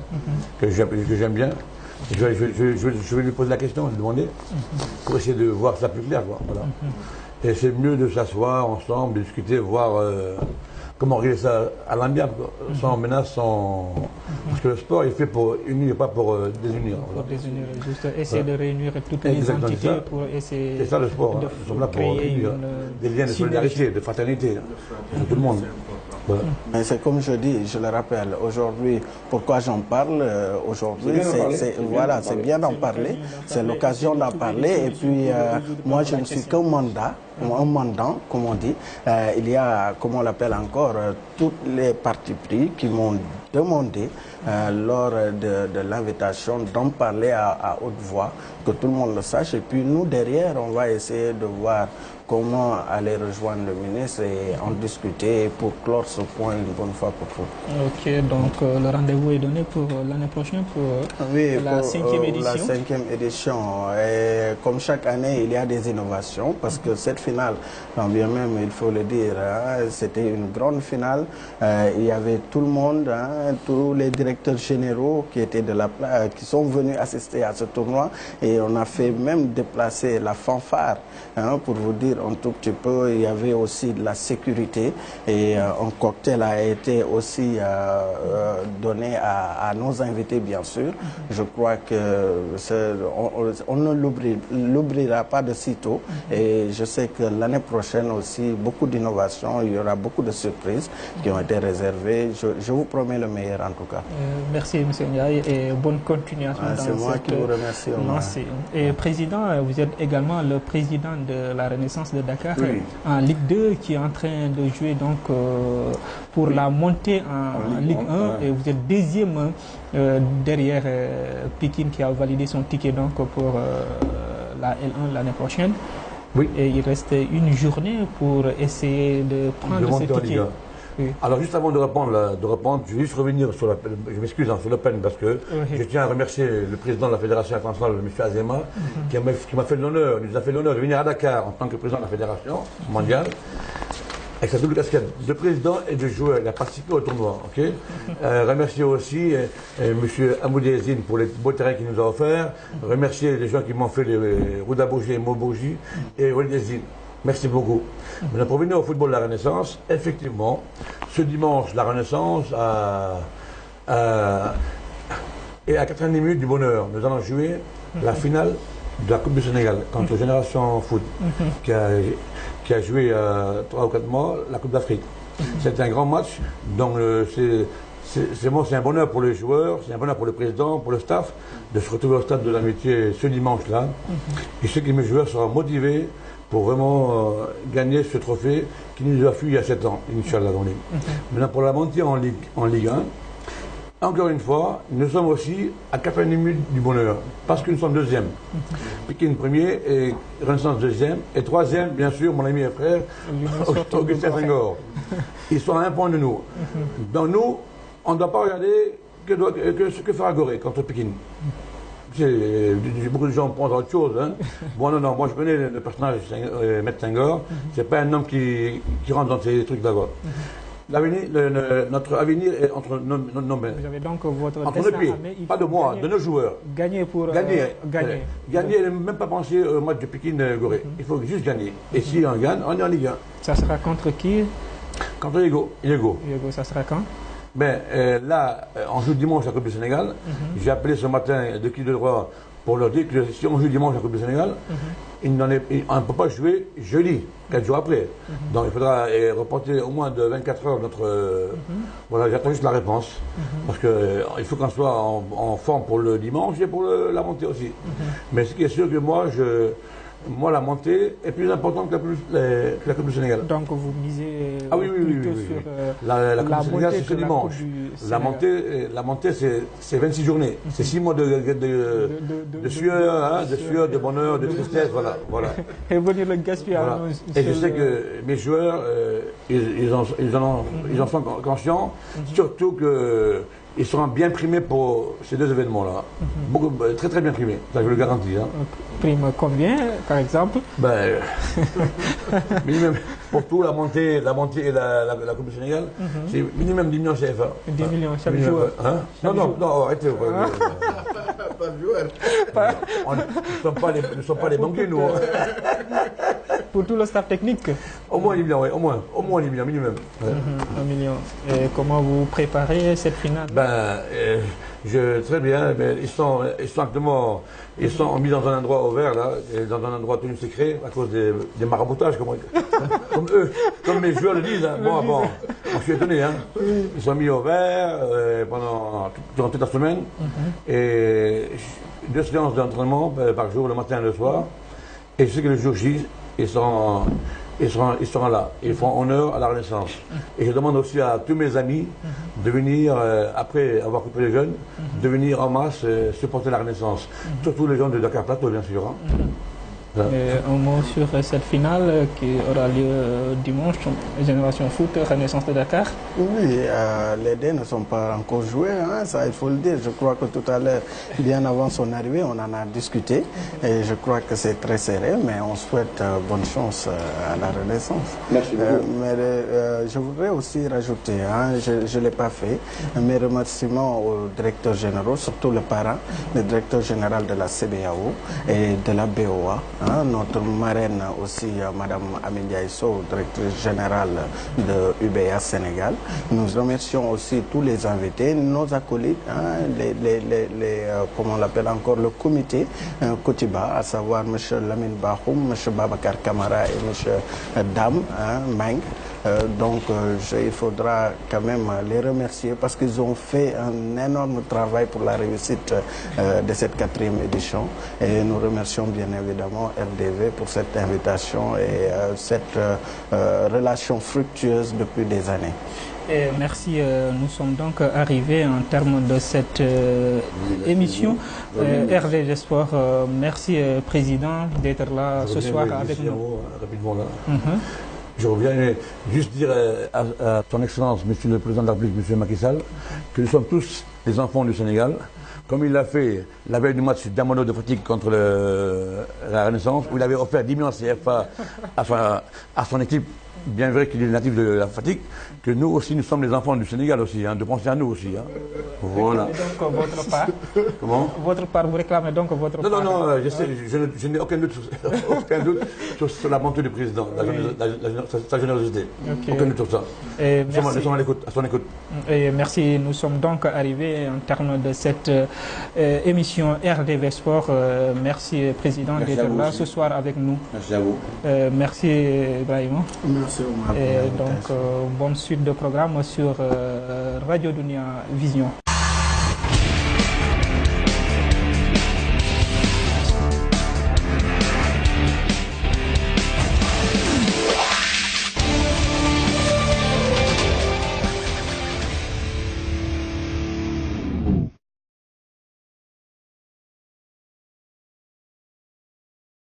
que j'aime bien. Je vais lui poser la question, lui demander, pour essayer de voir ça plus clair. Voilà. Et c'est mieux de s'asseoir ensemble, de discuter, voir comment régler ça à l'amiable, sans menace, sans... Parce que le sport est fait pour unir, pas pour désunir. Pour désunir, juste essayer de réunir toutes les entités pour essayer... C'est ça le sport, nous sommes là pour unir des liens de solidarité, de fraternité, pour tout le monde. Voilà. Mais c'est comme je dis, je le rappelle, aujourd'hui, pourquoi j'en parle aujourd'hui, c'est bien d'en parler, c'est l'occasion d'en parler. Et puis, moi, je ne suis qu'un mandant, comme on dit. Il y a, comme on l'appelle encore, toutes les parties pris qui m'ont demandé lors de l'invitation d'en parler à haute voix, que tout le monde le sache. Et puis nous, derrière, on va essayer de voir comment aller rejoindre le ministre et en discuter pour clore ce point une bonne fois pour toutes. Ok, donc le rendez-vous est donné pour l'année prochaine pour la 5e édition. La 5e édition. Et comme chaque année, il y a des innovations parce que cette finale, quand bien même il faut le dire, hein, c'était une grande finale. Il y avait tout le monde, hein, tous les directeurs généraux qui étaient qui sont venus assister à ce tournoi et on a fait même déplacer la fanfare, hein, pour vous dire un tout petit peu. Il y avait aussi de la sécurité et un cocktail a été aussi donné à nos invités, bien sûr. Je crois que on ne l'oubliera pas de sitôt et je sais que l'année prochaine aussi, beaucoup d'innovations, il y aura beaucoup de surprises qui ont été réservées. Je vous promets le meilleur en tout cas. Merci M. Ndiaye et bonne continuation dans c'est moi qui vous remercie. Et Président, vous êtes également le président de la Renaissance de Dakar, oui, en Ligue 2 qui est en train de jouer donc pour la montée en Ligue 1 et vous êtes deuxième derrière Pikine qui a validé son ticket donc pour la L1 l'année prochaine. Oui. Et il reste une journée pour essayer de prendre ce ticket. Oui. Alors juste avant de répondre, je vais juste revenir sur je m'excuse sur le PEN parce que je tiens à remercier le président de la Fédération internationale, M. Azema, qui m'a fait l'honneur, nous a fait l'honneur de venir à Dakar en tant que président de la Fédération mondiale, avec sa double casquette de président et de joueur. Il a participé au tournoi. Okay, remercier aussi M. Amoudi pour les beaux terrains qu'il nous a offerts. Remercier les gens qui m'ont fait les Rouda Bourgi et Maubourgi et Walid Ezine. Merci beaucoup. Maintenant, pour venir au football de la Renaissance, effectivement, ce dimanche, la Renaissance est à 90 minutes du bonheur. Nous allons jouer la finale de la Coupe du Sénégal contre Génération Foot, qui a joué 3 ou 4 mois la Coupe d'Afrique. C'est un grand match, donc c'est un bonheur pour les joueurs, c'est un bonheur pour le président, pour le staff, de se retrouver au stade de l'amitié ce dimanche-là. Et je sais que mes joueurs seront motivés pour vraiment gagner ce trophée qui nous a fui il y a 7 ans, Inch'Allah. Maintenant, pour la montée en Ligue 1, encore une fois, nous sommes aussi à 90 minutes du bonheur, parce que nous sommes deuxième. Pikine premier, et Renaissance deuxième, et troisième, bien sûr, mon ami et frère, Augustin Senghor. Ils sont à 1 point de nous. Donc nous, on ne doit pas regarder que fera Gorée contre Pikine. Beaucoup de gens pensent à autre chose. Hein. Bon, non, moi je connais le personnage Maître Senghor. C'est pas un homme qui rentre dans ces trucs d'abord. Notre avenir est entre nos mains. Vous avez donc votre entre nos pieds, pas de moi, de nos joueurs. Gagner pour gagner. Gagner, ne même pas penser au match de Pikine-Gorée. Il faut juste gagner. Et si on gagne, on est en Ligue 1. Ça sera contre qui? Contre Yego. Yego, ça sera quand? Ben, là, on joue dimanche à la Coupe du Sénégal. J'ai appelé ce matin de qui de droit pour leur dire que si on joue dimanche à la Coupe du Sénégal, on ne peut pas jouer jeudi, 4 jours après. Donc il faudra reporter au moins de 24 heures notre... Voilà, j'attends juste la réponse. Parce qu'il faut qu'on soit en forme pour le dimanche et pour la montée aussi. Mais ce qui est sûr que moi, la montée est plus importante que la Coupe du Sénégal. Donc vous misez plutôt sur la Coupe du Sénégal, c'est ce dimanche. La montée, c'est 26 journées. C'est 6 mois de sueur, de bonheur, de tristesse, voilà. Et venir le gaspiller. Voilà. Et je sais que mes joueurs, ils en sont conscients, surtout que ils seront bien primés pour ces deux événements-là. Très très bien primés, ça je le garantis. Hein. Prime combien, par exemple? Ben, minimum, pour tout, la montée et la Coupe du Sénégal, c'est minimum 10 millions CFA. 10 millions chaque joueur. Hein? Non, arrêtez. Pas de joueur. Nous ne sommes pas les banquiers, nous. Pour tout le staff technique? Au moins 10 millions, oui, au moins 10 millions, minimum. 1 million. Et comment vous préparez cette finale? Très bien, mais ils sont mis dans un endroit ouvert, là, dans un endroit tenu secret, à cause des maraboutages, comme mes joueurs le disent. Hein. Bon, je suis étonné. Hein. Ils sont mis au vert durant toute la semaine, et 2 séances d'entraînement par jour, le matin et le soir. Et je sais que le jour J, ils seront là. Ils feront honneur à la Renaissance. Et je demande aussi à tous mes amis de venir, après avoir coupé les jeunes, de venir en masse supporter la Renaissance. Surtout les gens de Dakar Plateau, bien sûr. Hein. Un mot sur cette finale qui aura lieu dimanche, Génération Foot, Renaissance de Dakar. Oui, les dés ne sont pas encore joués, hein, ça il faut le dire. Je crois que tout à l'heure, bien avant son arrivée, on en a discuté et je crois que c'est très serré, mais on souhaite bonne chance à la Renaissance. Merci beaucoup. Mais je voudrais aussi rajouter, hein, je ne l'ai pas fait, mes remerciements aux directeurs généraux, surtout le parrain, le directeur général de la CBAO et de la BOA. Hein, notre marraine aussi, Madame Amindia Isso, directrice générale de UBA Sénégal. Nous remercions aussi tous les invités, nos acolytes, hein, comment on l'appelle encore, le comité Kotiba, à savoir M. Lamine Bahoum, M. Babacar Kamara et M. Dam Meng. Donc il faudra quand même les remercier parce qu'ils ont fait un énorme travail pour la réussite de cette 4e édition. Et nous remercions bien évidemment RDV pour cette invitation et cette relation fructueuse depuis des années. Et merci, nous sommes donc arrivés en termes de cette émission. RDV Sport, merci Président d'être là ce soir avec nous. Rapidement là. Je reviens juste dire à ton Excellence, Monsieur le Président de la République, Monsieur Macky Sall, que nous sommes tous les enfants du Sénégal. Comme il l'a fait la veille du match d'Amano de Fatigue contre la Renaissance, où il avait offert 10 millions de CFA à son équipe, bien vrai qu'il est natif de la Fatigue, que nous aussi, nous sommes les enfants du Sénégal aussi, hein, de penser à nous aussi. Hein. Voilà. Donc votre part. Comment? Votre part, vous réclamez donc votre part. Non, je n'ai aucun doute, sur la bonté du président, sa générosité. Okay. Aucun doute sur ça. Nous sommes à son écoute. Et merci, nous sommes donc arrivés en termes de cette émission RDV Sport. Merci Président d'être là ce soir avec nous. Merci à vous. Merci Ibrahima. Merci Omar. Et donc bonne suite de programme sur Radio Dunia Vision.